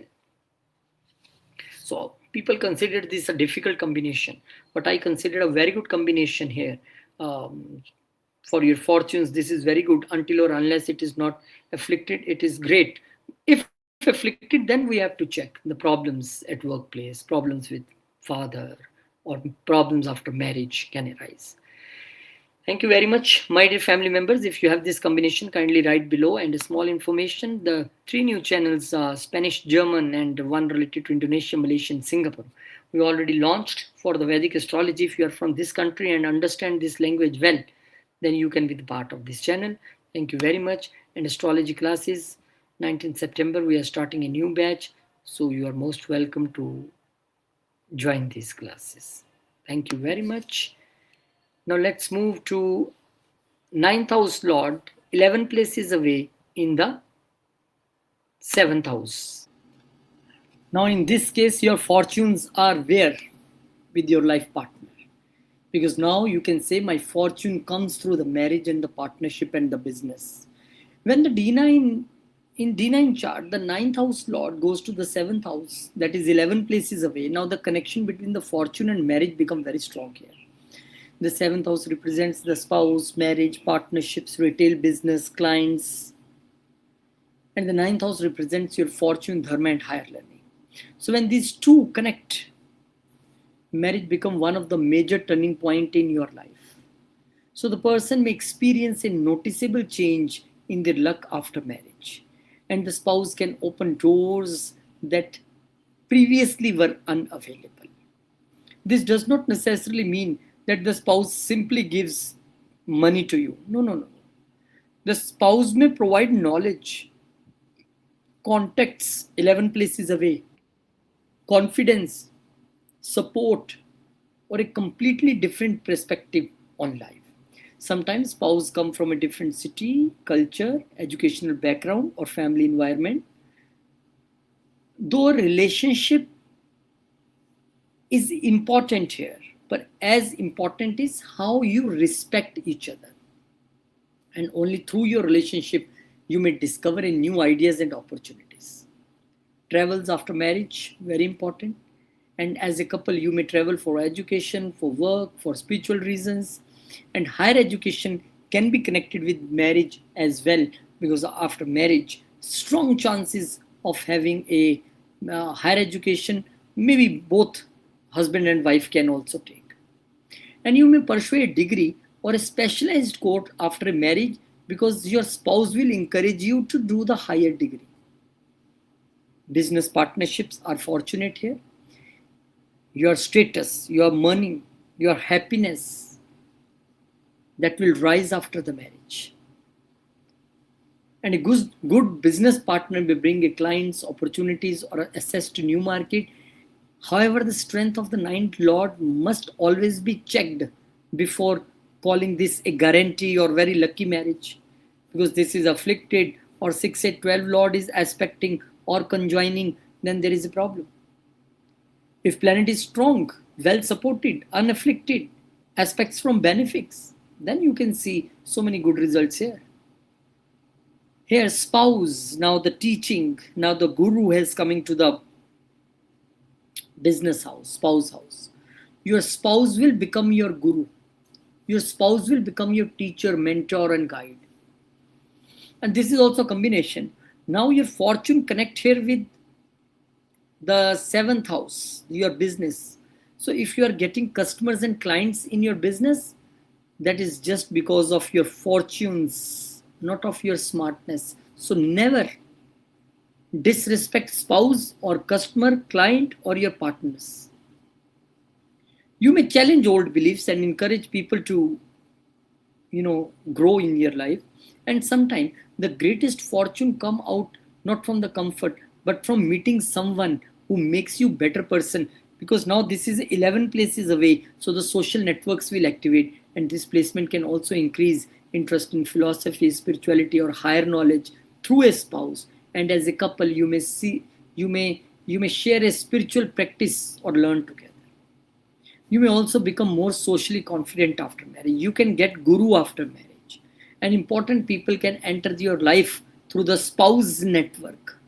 A: So people consider this a difficult combination, but I consider a very good combination here. For your fortunes, this is very good. Until or unless it is not afflicted, it is great. If afflicted, then we have to check the problems at workplace, problems with father, or problems after marriage can arise. Thank you very much, my dear family members. If you have this combination, kindly write below. And a small information, the 3 new channels, Spanish, German, and one related to Indonesia, Malaysia, and Singapore, we already launched for the Vedic astrology. If you are from this country and understand this language well, then you can be the part of this channel. Thank you very much. And astrology classes, 19th September, we are starting a new batch. So you are most welcome to join these classes. Thank you very much. Now let's move to 9th house Lord, 11 places away in the 7th house. Now in this case, your fortunes are where? With your life partner. Because now you can say my fortune comes through the marriage and the partnership and the business. When the D9, in D9 chart, the 9th house Lord goes to the 7th house, that is 11 places away. Now the connection between the fortune and marriage become very strong here. The 7th house represents the spouse, marriage, partnerships, retail business, clients. And the 9th house represents your fortune, dharma, and higher learning. So when these two connect, marriage become one of the major turning point in your life. So the person may experience a noticeable change in their luck after marriage. And the spouse can open doors that previously were unavailable. This does not necessarily mean that the spouse simply gives money to you. No. The spouse may provide knowledge, contacts 11 places away, confidence, support, or a completely different perspective on life. Sometimes spouse come from a different city, culture, educational background, or family environment. Though a relationship is important here, but as important is how you respect each other. And only through your relationship, you may discover new ideas and opportunities. Travels after marriage, very important. And as a couple, you may travel for education, for work, for spiritual reasons. And higher education can be connected with marriage as well, because after marriage, strong chances of having a higher education, maybe both husband and wife can also take. And you may pursue a degree or a specialized course after a marriage because your spouse will encourage you to do the higher degree. Business partnerships are fortunate here. Your status, your money, your happiness, that will rise after the marriage. And a good business partner may bring a client's opportunities or access to new market. However, the strength of the 9th Lord must always be checked before calling this a guarantee or very lucky marriage, because this is afflicted or 6, 8, 12 Lord is aspecting or conjoining, then there is a problem. If planet is strong, well supported, unafflicted, aspects from benefics, then you can see so many good results here. Here, spouse, now the teaching, now the guru has coming to the business house, spouse house. Your spouse will become your guru. Your spouse will become your teacher, mentor, and guide. And this is also a combination. Now your fortune connect here with the 7th house, your business. So if you are getting customers and clients in your business, that is just because of your fortunes, not of your smartness. So never disrespect spouse or customer, client, or your partners. You may challenge old beliefs and encourage people to, grow in your life. And sometimes the greatest fortune come out not from the comfort, but from meeting someone who makes you better person. Because now this is 11 places away, so the social networks will activate, and this placement can also increase interest in philosophy, spirituality, or higher knowledge through a spouse. And as a couple, you may share a spiritual practice or learn together. You may also become more socially confident after marriage. You can get guru after marriage. And important people can enter your life through the spouse network.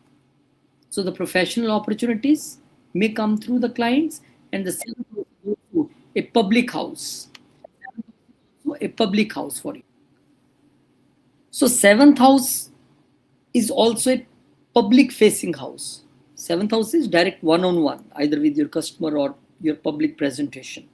A: So the professional opportunities may come through the clients, and the seventh house goes to a public house. So a public house for you. So seventh house is also a public facing house. Seventh house is direct one-on-one, either with your customer or your public presentation.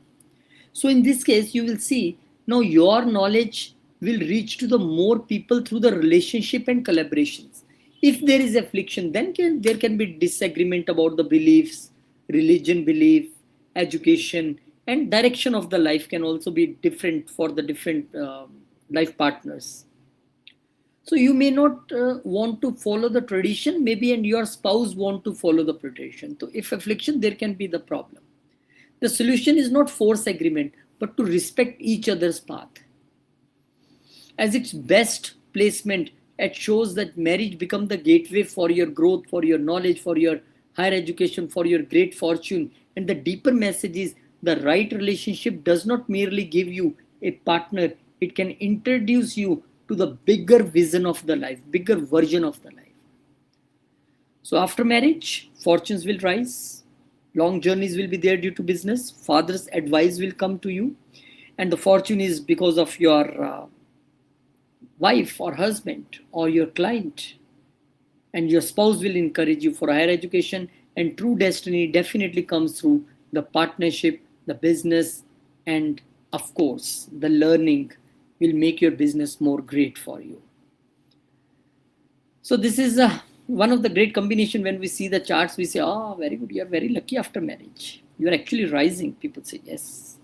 A: So in this case, you will see now your knowledge will reach to the more people through the relationship and collaborations. If there is affliction, then there can be disagreement about the beliefs, religion belief, education, and direction of the life can also be different for the different life partners. So you may not want to follow the tradition, maybe, and your spouse want to follow the tradition. So if affliction, there can be the problem. The solution is not force agreement, but to respect each other's path. As its best placement, it shows that marriage becomes the gateway for your growth, for your knowledge, for your higher education, for your great fortune. And the deeper message is the right relationship does not merely give you a partner, it can introduce you to the bigger vision of the life, bigger version of the life. So after marriage, fortunes will rise, long journeys will be there due to business, father's advice will come to you, and the fortune is because of your wife or husband or your client, and your spouse will encourage you for higher education, and true destiny definitely comes through the partnership, the business, and of course the learning will make your business more great for you. So this is one of the great combination. When we see the charts, we say, oh, very good, you are very lucky after marriage, you are actually rising. People say yes.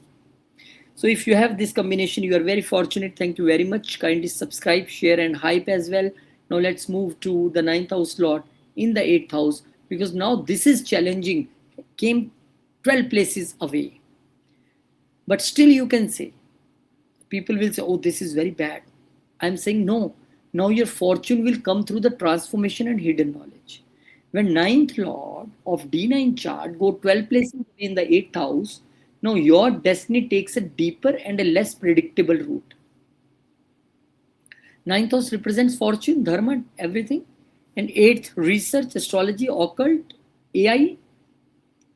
A: So if you have this combination, you are very fortunate. Thank you very much. Kindly subscribe, share, and hype as well. Now let's move to the ninth house slot in the eighth house, because now this is challenging, came 12 places away, but still you can say, people will say, oh, this is very bad. I'm saying no. Now your fortune will come through the transformation and hidden knowledge. When ninth lord of D9 chart go 12 places in the eighth house, now your destiny takes a deeper and a less predictable route. Ninth house represents fortune, dharma, everything. And eighth, research, astrology, occult, AI,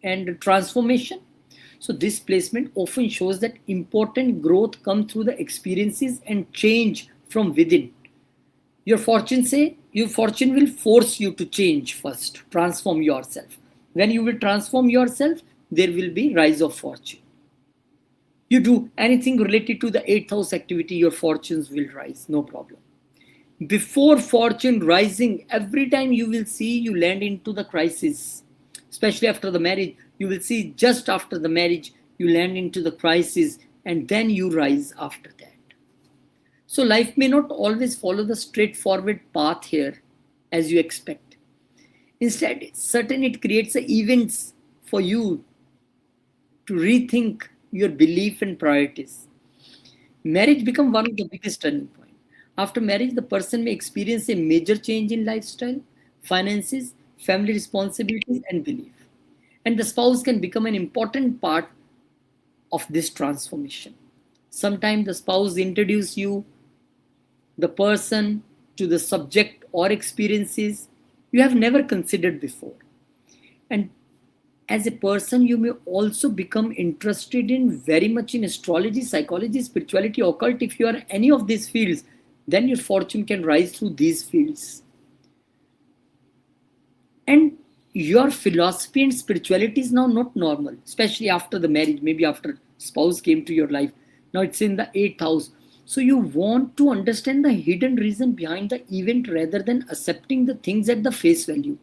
A: and transformation. So this placement often shows that important growth comes through the experiences and change from within. Your fortune will force you to change first, transform yourself. When you will transform yourself, there will be rise of fortune. You do anything related to the eighth house activity, your fortunes will rise, no problem. Before fortune rising, every time you will see you land into the crisis, especially after the marriage, you will see just after the marriage, you land into the crisis and then you rise after that. So life may not always follow the straightforward path here as you expect. Instead, certainly it creates the events for you to rethink your belief and priorities. Marriage becomes one of the biggest turning points. After marriage, the person may experience a major change in lifestyle, finances, family responsibilities, and belief. And the spouse can become an important part of this transformation. Sometimes the spouse introduces you, the person, to the subject or experiences you have never considered before. And as a person, you may also become interested in very much in astrology, psychology, spirituality, occult. If you are any of these fields, then your fortune can rise through these fields. And your philosophy and spirituality is now not normal, especially after the marriage, maybe after spouse came to your life. Now it's in the eighth house. So you want to understand the hidden reason behind the event rather than accepting the things at the face value.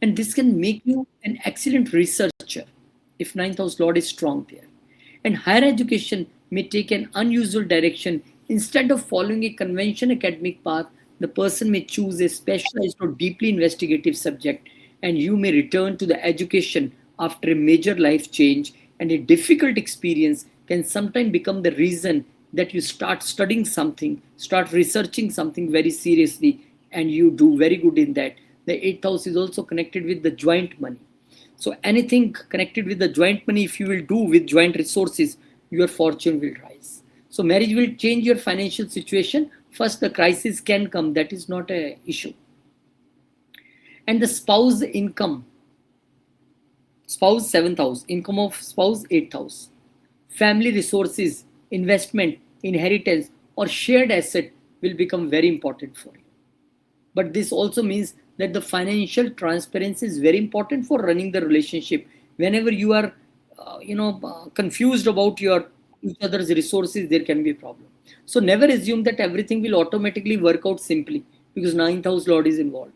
A: And this can make you an excellent researcher if ninth house lord is strong there. And higher education may take an unusual direction. Instead of following a conventional academic path, the person may choose a specialized or deeply investigative subject, and you may return to the education after a major life change. And a difficult experience can sometimes become the reason that you start studying something, start researching something very seriously, and you do very good in that. The eighth house is also connected with the joint money. So anything connected with the joint money, if you will do with joint resources, your fortune will rise. So marriage will change your financial situation. First, the crisis can come. That is not a issue. And the spouse income, spouse 7th house, income of spouse 8th house, family resources, investment, inheritance, or shared asset will become very important for you. But this also means that the financial transparency is very important for running the relationship. Whenever you are confused about your each other's resources, there can be a problem. So never assume that everything will automatically work out simply, because ninth house lord is involved.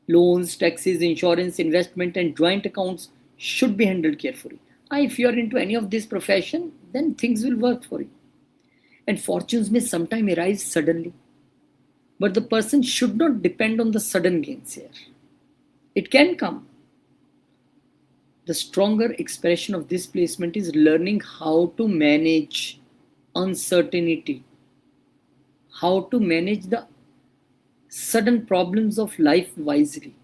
A: Loans, taxes, insurance, investment, and joint accounts should be handled carefully. If you are into any of this profession, then things will work for you. And fortunes may sometimes arise suddenly, but the person should not depend on the sudden gains here. It can come. The stronger expression of this placement is learning how to manage uncertainty, how to manage the sudden problems of life wisely.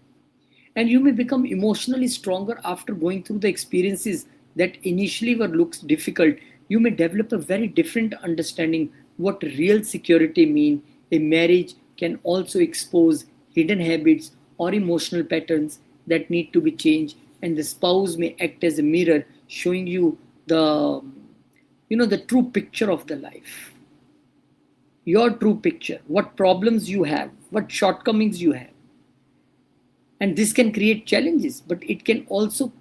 A: And you may become emotionally stronger after going through the experiences that initially were looks difficult. You may develop a very different understanding what real security mean. A marriage can also expose hidden habits or emotional patterns that need to be changed, and the spouse may act as a mirror showing you the true picture of the life, your true picture, what problems you have, what shortcomings you have. And this can create challenges, but it can also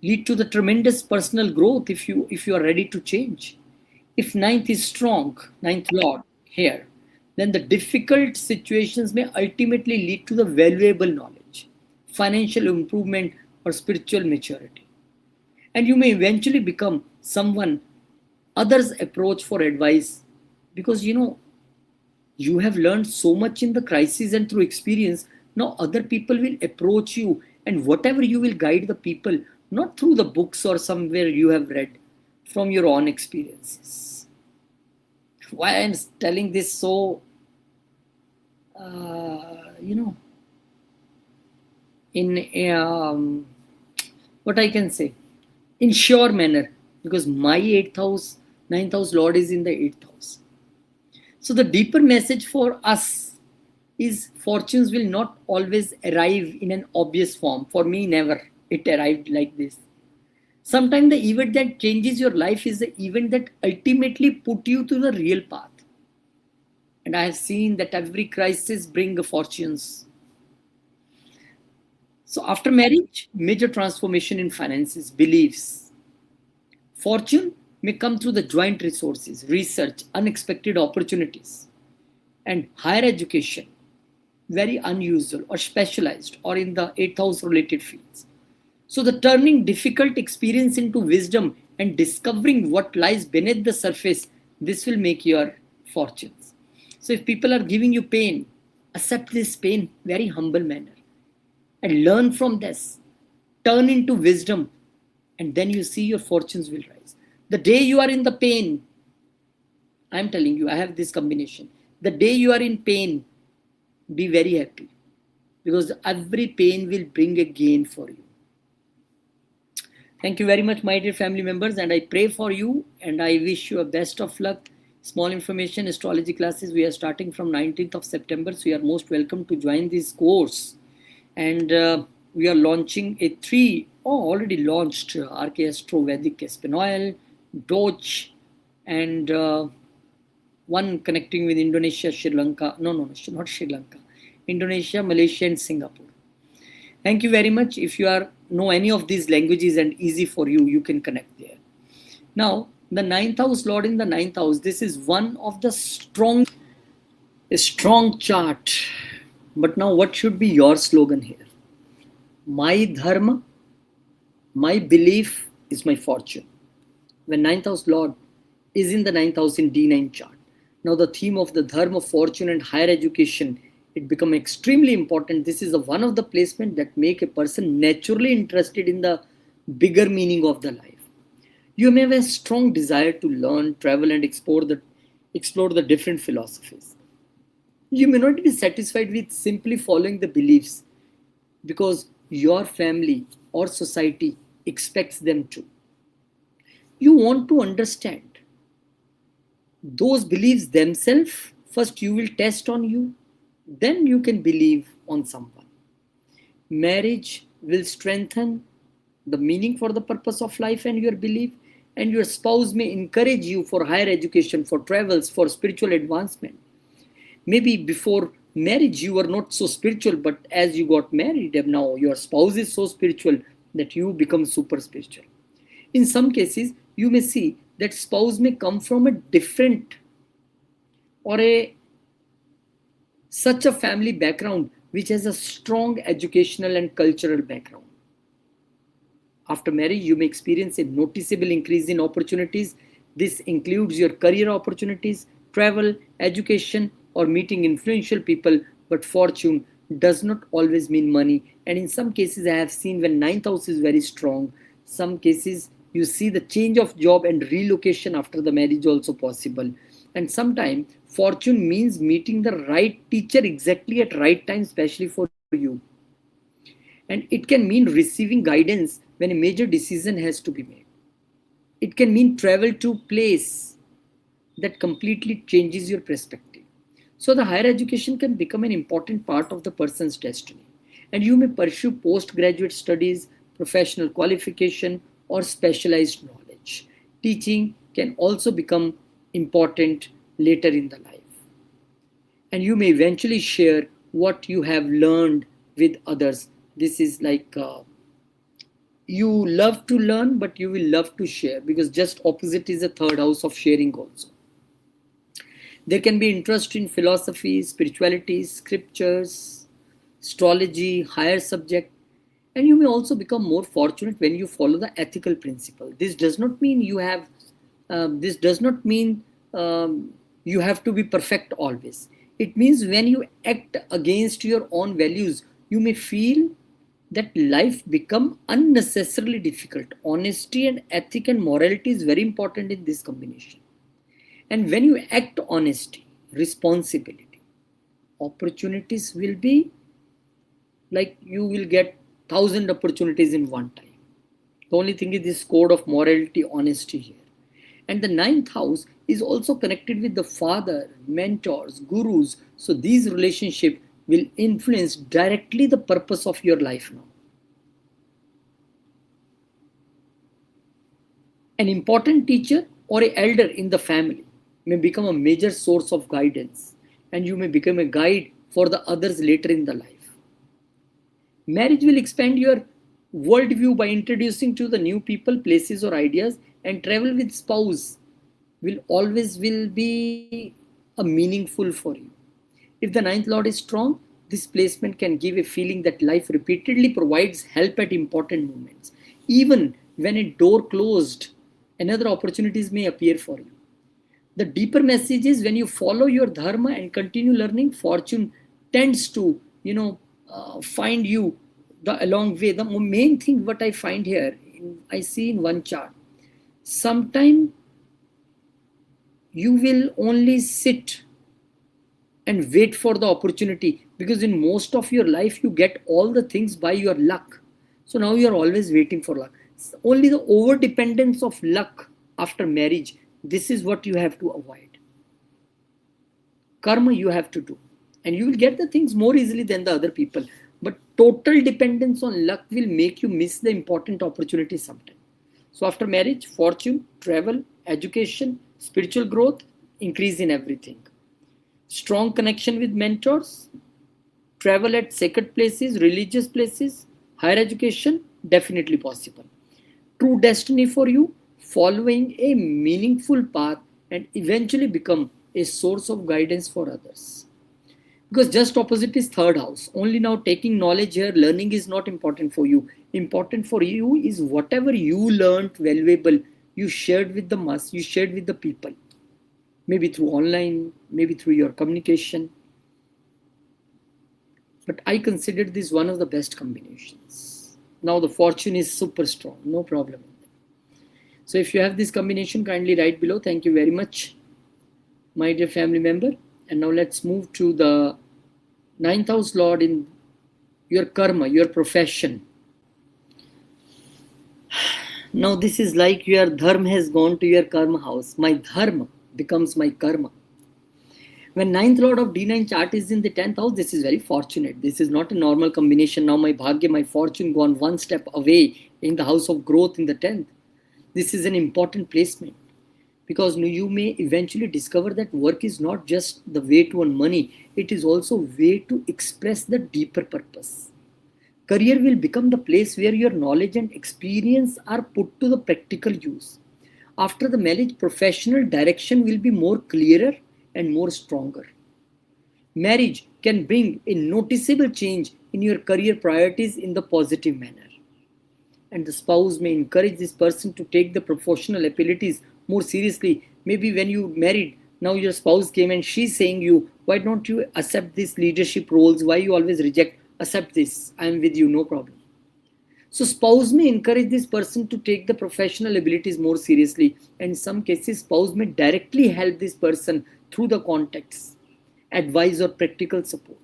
A: lead to the tremendous personal growth if you are ready to change. If ninth is strong, ninth lord here, then the difficult situations may ultimately lead to the valuable knowledge, financial improvement, or spiritual maturity. And you may eventually become someone others approach for advice, because you have learned so much in the crisis and through experience. Now other people will approach you, and whatever you will guide the people, not through the books or somewhere you have read, from your own experiences. Why I'm telling this so in what I can say, in sure manner, because my 8th house, 9th house lord is in the 8th house. So the deeper message for us is fortunes will not always arrive in an obvious form. For me, never it arrived like this. Sometimes the event that changes your life is the event that ultimately put you to the real path. And I have seen that every crisis brings fortunes. So after marriage, major transformation in finances, beliefs. Fortune may come through the joint resources, research, unexpected opportunities, and higher education, very unusual or specialized, or in the 8th house related fields. So the turning difficult experience into wisdom and discovering what lies beneath the surface, this will make your fortunes. So if people are giving you pain, accept this pain very humble manner and learn from this. Turn into wisdom, and then you see your fortunes will rise. The day you are in the pain, I'm telling you, I have this combination. The day you are in pain, be very happy, because every pain will bring a gain for you. Thank you very much, my dear family members, and I pray for you and I wish you a best of luck. Small information astrology classes, we are starting from 19th of September, so you are most welcome to join this course. And we are launching already launched RK Astro Vedic Espanoil, Doge, and one connecting with Indonesia, Sri Lanka. No, not Sri Lanka. Indonesia, Malaysia, and Singapore. Thank you very much. If you know any of these languages and easy for you, you can connect there. Now, the 9th house lord in the 9th house, this is one of the strong chart. But now what should be your slogan here? My dharma, my belief is my fortune. When 9th house lord is in the 9th house in D9 chart, now the theme of the dharma, fortune, and higher education, it become extremely important. This is one of the placement that make a person naturally interested in the bigger meaning of the life. You may have a strong desire to learn, travel, and explore the different philosophies. You may not be satisfied with simply following the beliefs, because your family or society expects them to. You want to understand those beliefs themselves. First, you will test on you, then you can believe on someone. Marriage will strengthen the meaning for the purpose of life and your belief, and your spouse may encourage you for higher education, for travels, for spiritual advancement. Maybe before marriage you were not so spiritual, but as you got married, now your spouse is so spiritual that you become super spiritual. In some cases, you may see that spouse may come from a different or a such a family background which has a strong educational and cultural background. After marriage, you may experience a noticeable increase in opportunities. This includes your career opportunities, travel, education, or meeting influential people. But fortune does not always mean money. And in some cases, I have seen when ninth house is very strong, some cases you see the change of job and relocation after the marriage also possible. And sometimes fortune means meeting the right teacher exactly at right time, especially for you. And it can mean receiving guidance when a major decision has to be made. It can mean travel to a place that completely changes your perspective. So the higher education can become an important part of the person's destiny. And you may pursue postgraduate studies, professional qualification, or specialized knowledge. Teaching can also become important later in the life. And you may eventually share what you have learned with others. This is like you love to learn, but you will love to share, because just opposite is the third house of sharing also. There can be interest in philosophy, spirituality, scriptures, astrology, higher subject, and you may also become more fortunate when you follow the ethical principle. This does not mean you have. This does not mean you have to be perfect always. It means when you act against your own values, you may feel that life become unnecessarily difficult. Honesty and ethic and morality is very important in this combination. And when you act honesty, responsibility, opportunities will be like you will get 1,000 opportunities in one time. The only thing is this code of morality, honesty here. And the ninth house is also connected with the father, mentors, gurus. So these relationships will influence directly the purpose of your life now. An important teacher or an elder in the family may become a major source of guidance, and you may become a guide for the others later in the life. Marriage will expand your worldview by introducing to the new people, places, or ideas, and travel with spouse will be a meaningful for you. If the ninth lord is strong, this placement can give a feeling that life repeatedly provides help at important moments. Even when a door closed, another opportunities may appear for you. The deeper message is when you follow your dharma and continue learning, fortune tends to, find you the long way. The main thing what I find here, I see in one chart, sometime you will only sit and wait for the opportunity, because in most of your life you get all the things by your luck. So now you are always waiting for luck. Only the over dependence of luck after marriage, this is what you have to avoid. Karma you have to do, and you will get the things more easily than the other people. But total dependence on luck will make you miss the important opportunities sometime. So after marriage, fortune, travel, education, spiritual growth, increase in everything. Strong connection with mentors, travel at sacred places, religious places, higher education, definitely possible. True destiny for you, following a meaningful path and eventually become a source of guidance for others. Because just opposite is third house. Only now taking knowledge here, learning is not important for you. Important for you is whatever you learned valuable, you shared with the mass, you shared with the people. Maybe through online, maybe through your communication. But I consider this one of the best combinations. Now the fortune is super strong, no problem. So if you have this combination, kindly write below. Thank you very much, my dear family member. And now let's move to the ninth house lord in your karma, your profession. Now this is like your dharma has gone to your karma house. My dharma becomes my karma. When ninth lord of D9 chart is in the 10th house, this is very fortunate. This is not a normal combination. Now my bhagya, my fortune gone one step away in the house of growth in the 10th. This is an important placement because you may eventually discover that work is not just the way to earn money. It is also a way to express the deeper purpose. Career will become the place where your knowledge and experience are put to the practical use. After the marriage, professional direction will be more clearer and more stronger. Marriage can bring a noticeable change in your career priorities in the positive manner. And the spouse may encourage this person to take the professional abilities more seriously. Maybe when you married, now your spouse came and she's saying you, why don't you accept these leadership roles? Why you always reject? Accept this, I am with you, no problem. So spouse may encourage this person to take the professional abilities more seriously, and in some cases spouse may directly help this person through the contacts, advice or practical support.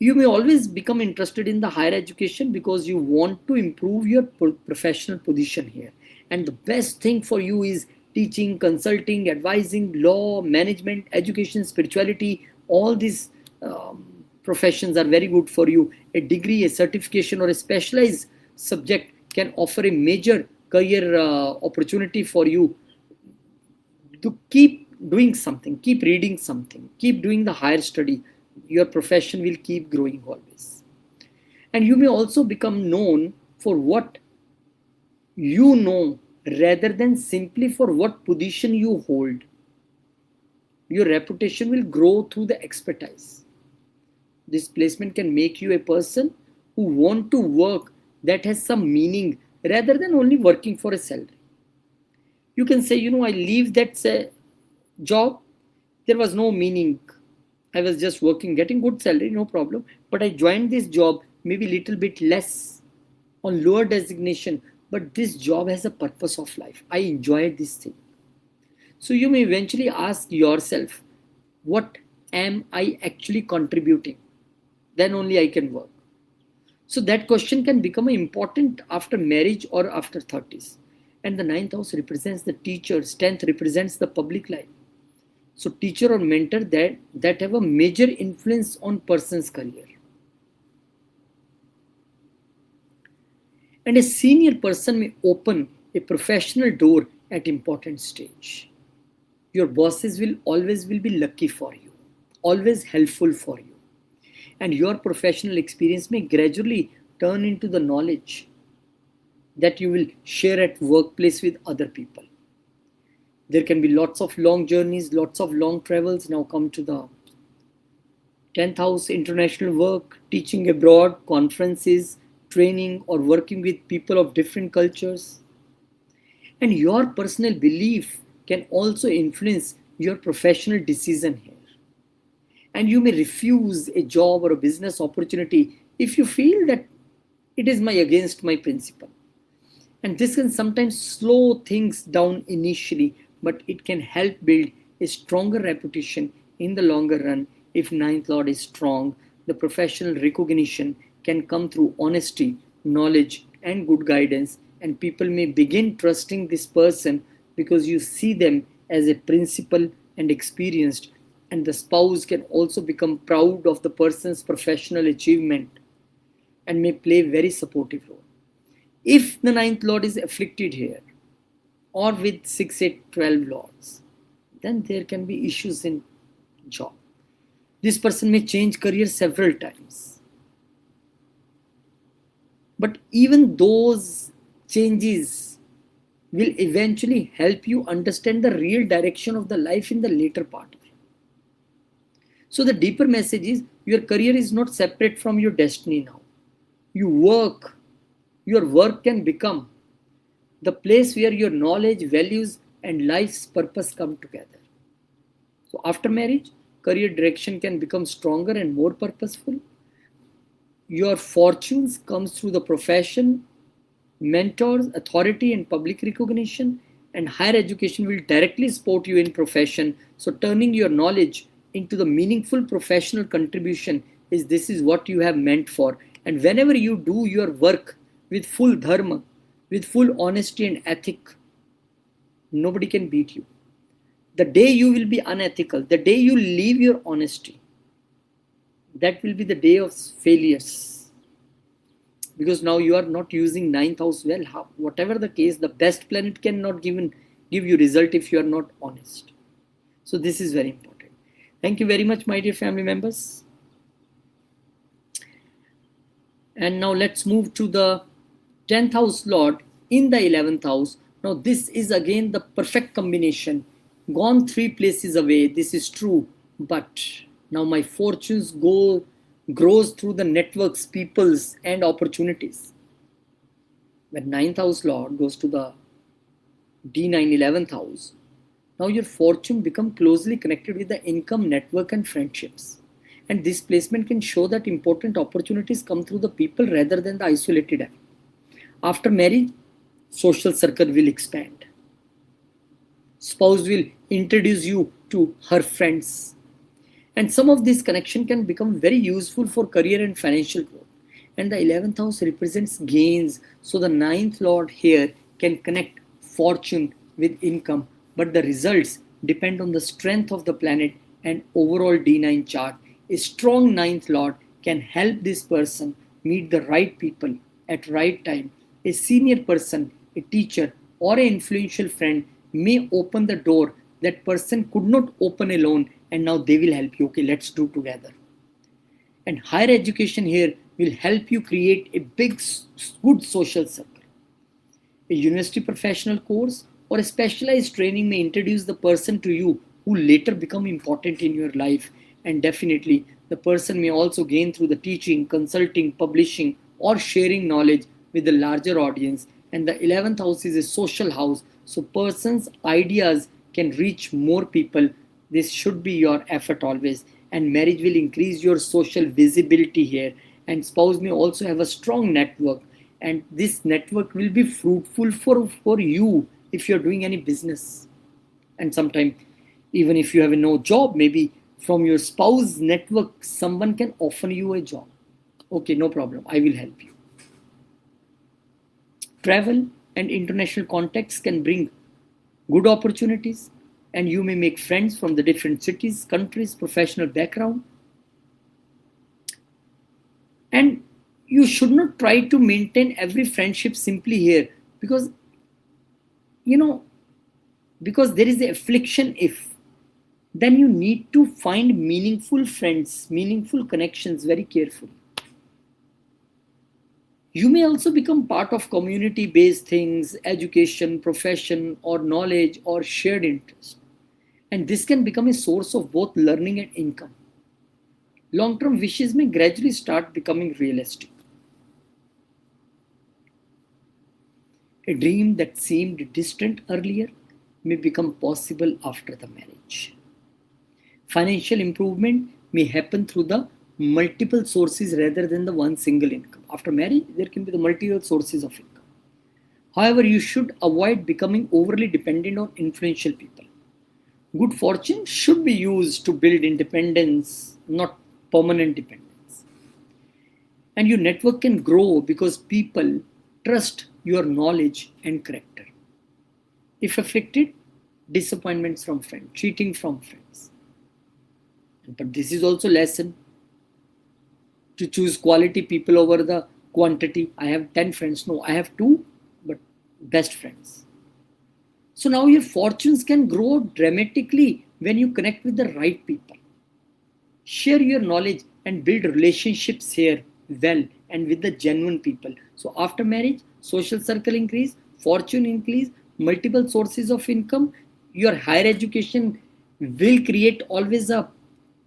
A: You may always become interested in the higher education because you want to improve your professional position here, and the best thing for you is teaching, consulting, advising, law, management, education, spirituality. All these professions are very good for you. A degree, a certification, or a specialized subject can offer a major career opportunity for you to keep doing something, keep reading something, keep doing the higher study. Your profession will keep growing always. And you may also become known for what you know rather than simply for what position you hold. Your reputation will grow through the expertise. This placement can make you a person who want to work that has some meaning rather than only working for a salary. You can say, I leave that job. There was no meaning. I was just working, getting good salary, no problem. But I joined this job, maybe little bit less on lower designation. But this job has a purpose of life. I enjoyed this thing. So you may eventually ask yourself, what am I actually contributing? Then only I can work. So that question can become important after marriage or after 30s. And the 9th house represents the teachers, 10th represents the public life. So teacher or mentor that have a major influence on person's career. And a senior person may open a professional door at important stage. Your bosses will always be lucky for you, always helpful for you. And your professional experience may gradually turn into the knowledge that you will share at workplace with other people. There can be lots of long journeys, lots of long travels. Now come to the 10th house, international work, teaching abroad, conferences, training, or working with people of different cultures. And your personal belief can also influence your professional decision here. And you may refuse a job or a business opportunity if you feel that it is against my principle. And this can sometimes slow things down initially, but it can help build a stronger reputation in the longer run. If 9th lord is strong, the professional recognition can come through honesty, knowledge, and good guidance, and people may begin trusting this person because you see them as a principled and experienced. And the spouse can also become proud of the person's professional achievement and may play a very supportive role. If the 9th lord is afflicted here or with 6, 8, 12 lords, then there can be issues in job. This person may change career several times. But even those changes will eventually help you understand the real direction of the life in the later part. So the deeper message is your career is not separate from your destiny now. Your work can become the place where your knowledge, values, and life's purpose come together. So after marriage, career direction can become stronger and more purposeful. Your fortunes comes through the profession, mentors, authority, and public recognition. And higher education will directly support you in profession. So turning your knowledge into the meaningful professional contribution is this is what you have meant for. And whenever you do your work with full dharma, with full honesty and ethic, nobody can beat you. The day you will be unethical, the day you leave your honesty, that will be the day of failures. Because now you are not using ninth house well. Whatever the case, the best planet cannot give you result if you are not honest. So this is very important. Thank you very much, my dear family members. And now let's move to the 10th house lord in the 11th house. Now this is again the perfect combination. Gone 3 places away, this is true, but now my fortunes grows through the networks, peoples and opportunities. When 9th house lord goes to the D9 11th house, now your fortune become closely connected with the income, network and friendships. And this placement can show that important opportunities come through the people rather than the isolated. After marriage, social circle will expand. Spouse will introduce you to her friends. And some of this connection can become very useful for career and financial growth. And the 11th house represents gains. So the 9th lord here can connect fortune with income. But the results depend on the strength of the planet and overall D9 chart. A strong 9th lord can help this person meet the right people at right time. A senior person, a teacher or an influential friend may open the door that person could not open alone, and now they will help you. Okay, let's do together. And higher education here will help you create a big, good social circle. A university professional course or a specialized training may introduce the person to you who later become important in your life. And definitely, the person may also gain through the teaching, consulting, publishing, or sharing knowledge with a larger audience. And the 11th house is a social house, so person's ideas can reach more people. This should be your effort always. And marriage will increase your social visibility here. And spouse may also have a strong network. And this network will be fruitful for you if you're doing any business. And sometimes, even if you have no job, maybe from your spouse network, someone can offer you a job. Okay, no problem. I will help you. Travel and international contacts can bring good opportunities, and you may make friends from the different cities, countries, professional background. And you should not try to maintain every friendship simply here, because because there is a affliction if, then you need to find meaningful friends, meaningful connections very carefully. You may also become part of community-based things, education, profession, or knowledge, or shared interest. And this can become a source of both learning and income. Long-term wishes may gradually start becoming realistic. A dream that seemed distant earlier may become possible after the marriage. Financial improvement may happen through the multiple sources rather than the one single income. After marriage, there can be the multiple sources of income. However, you should avoid becoming overly dependent on influential people. Good fortune should be used to build independence, not permanent dependence. And your network can grow because people trust your knowledge and character. If afflicted, disappointments from friends, cheating from friends. But this is also lesson to choose quality people over the quantity. I have 10 friends. No, I have 2, but best friends. So now your fortunes can grow dramatically when you connect with the right people. Share your knowledge and build relationships here well and with the genuine people. So after marriage, social circle increase, fortune increase, multiple sources of income. Your higher education will create always a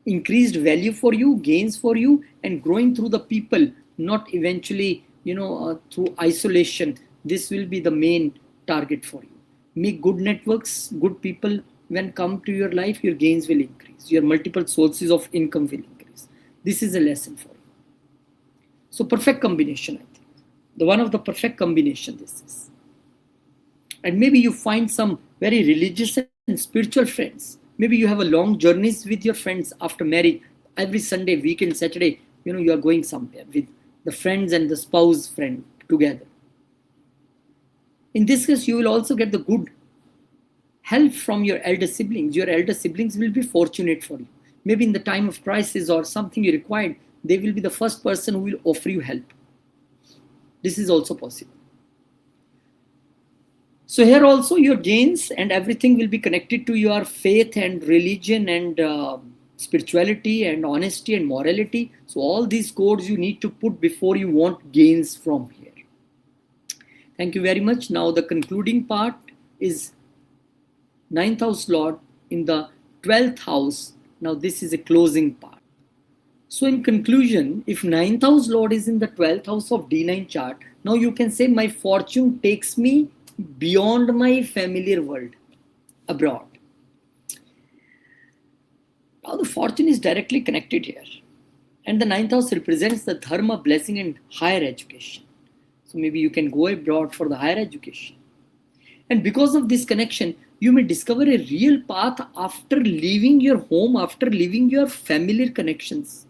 A: increased value for you, gains for you, and growing through the people, not eventually through isolation. This will be the main target for you. Make good networks, good people. When come to your life, your gains will increase, your multiple sources of income will increase. This is a lesson for you. So perfect combination, I think. The one of the perfect combination this is. And maybe you find some very religious and spiritual friends. Maybe you have a long journeys with your friends after marriage. Every Sunday, weekend, Saturday, you are going somewhere with the friends and the spouse friend together. In this case, you will also get the good help from your elder siblings. Your elder siblings will be fortunate for you. Maybe in the time of crisis or something you required, they will be the first person who will offer you help. This is also possible. So here also your gains and everything will be connected to your faith and religion and spirituality and honesty and morality. So all these codes you need to put before you want gains from here. Thank you very much. Now the concluding part is 9th house Lord in the 12th house. Now this is a closing part. So in conclusion, if 9th house Lord is in the 12th house of D9 chart, now you can say my fortune takes me beyond my familiar world, abroad. Now the fortune is directly connected here. And the 9th house represents the dharma, blessing and higher education. So maybe you can go abroad for the higher education. And because of this connection, you may discover a real path after leaving your home, after leaving your familiar connections.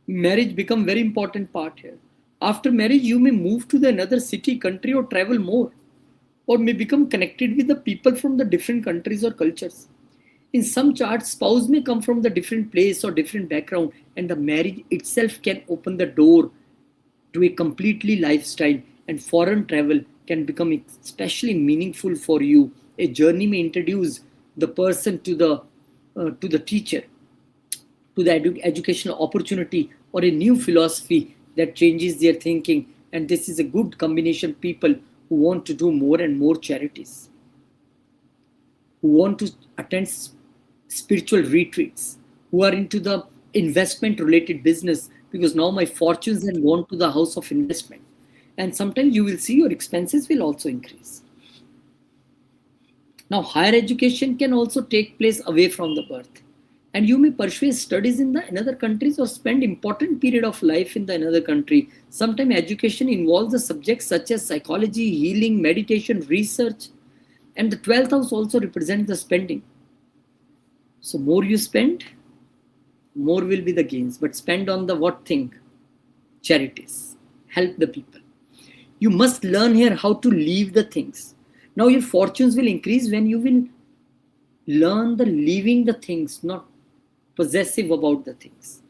A: Marriage become very important part here. After marriage, you may move to the another city, country or travel more, or may become connected with the people from the different countries or cultures. In some charts, spouse may come from the different place or different background, and the marriage itself can open the door to a completely lifestyle, and foreign travel can become especially meaningful for you. A journey may introduce the person to the teacher, to the educational opportunity or a new philosophy that changes their thinking. And this is a good combination of people who want to do more and more charities, who want to attend spiritual retreats, who are into the investment related business, because now my fortunes have gone to the house of investment. And sometimes you will see your expenses will also increase. Now higher education can also take place away from the birth, and you may pursue studies in the another countries or spend important period of life in the another country. Sometimes education involves the subjects such as psychology, healing, meditation, research, and the 12th house also represents the spending. So more you spend, more will be the gains. But spend on the what thing? Charities. Help the people. You must learn here how to leave the things. Now your fortunes will increase when you will learn the leaving the things, not possessive about the things.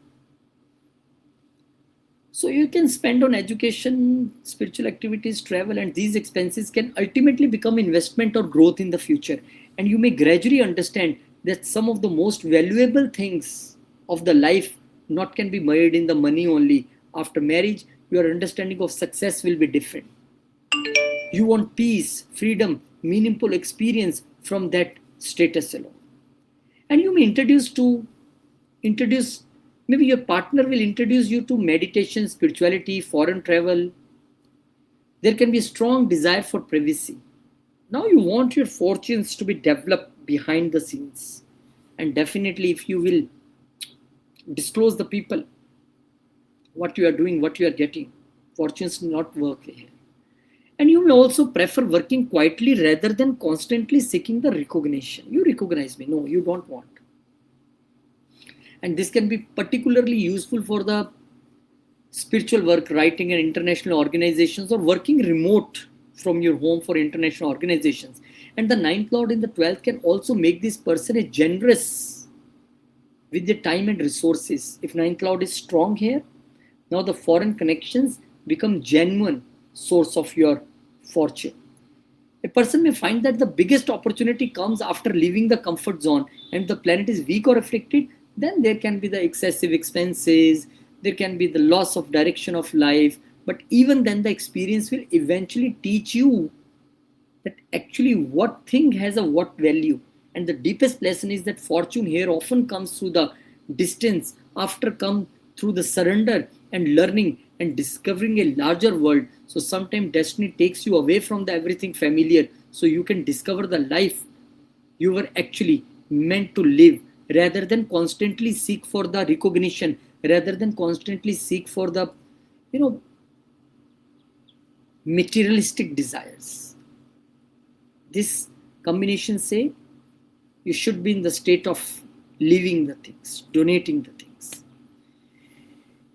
A: So you can spend on education, spiritual activities, travel, and these expenses can ultimately become investment or growth in the future. And you may gradually understand that some of the most valuable things of the life not can be made in the money only. After marriage, your understanding of success will be different. You want peace, freedom, meaningful experience from that status alone. And you may introduce, maybe your partner will introduce you to meditation, spirituality, foreign travel. There can be a strong desire for privacy. Now you want your fortunes to be developed behind the scenes. And definitely if you will disclose the people what you are doing, what you are getting, fortunes will not work here. And you may also prefer working quietly rather than constantly seeking the recognition. You recognize me. No, you don't want. And this can be particularly useful for the spiritual work, writing and international organizations, or working remote from your home for international organizations. And the 9th Lord in the 12th can also make this person a generous with their time and resources. If 9th Lord is strong here, now the foreign connections become genuine source of your fortune. A person may find that the biggest opportunity comes after leaving the comfort zone, and the planet is weak or afflicted, then there can be the excessive expenses, there can be the loss of direction of life. But even then the experience will eventually teach you that actually what thing has a what value. And the deepest lesson is that fortune here often comes through the distance, after come through the surrender and learning and discovering a larger world. So sometimes destiny takes you away from the everything familiar, so you can discover the life you were actually meant to live, rather than constantly seek for the recognition, rather than constantly seek for the materialistic desires. This combination say you should be in the state of living the things, donating the things.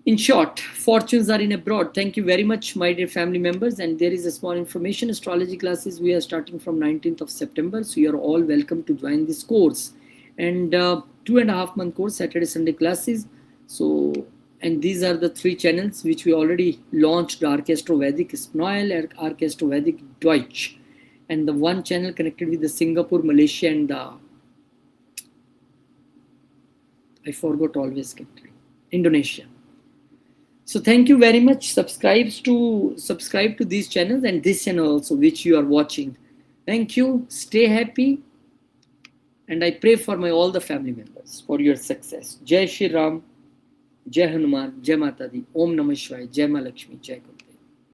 A: In short, fortunes are in abroad. Thank you very much, my dear family members. And there is a small information. Astrology classes, we are starting from 19th of September. So you are all welcome to join this course. And 2.5 month course, Saturday, Sunday classes. So, and these are the 3 channels which we already launched: Archastro Vedic Spnoil, Archastro Vedic Deutsch. And the one channel connected with the Singapore, Malaysia, and I forgot always country, Indonesia. So thank you very much. Subscribe to these channels and this channel also, which you are watching. Thank you. Stay happy. And I pray for all the family members for your success. Jai Shri Ram, Jai Hanuman, Jai Mata Di, Om Namah Shivaya, Jai Ma Lakshmi, Jai Guru.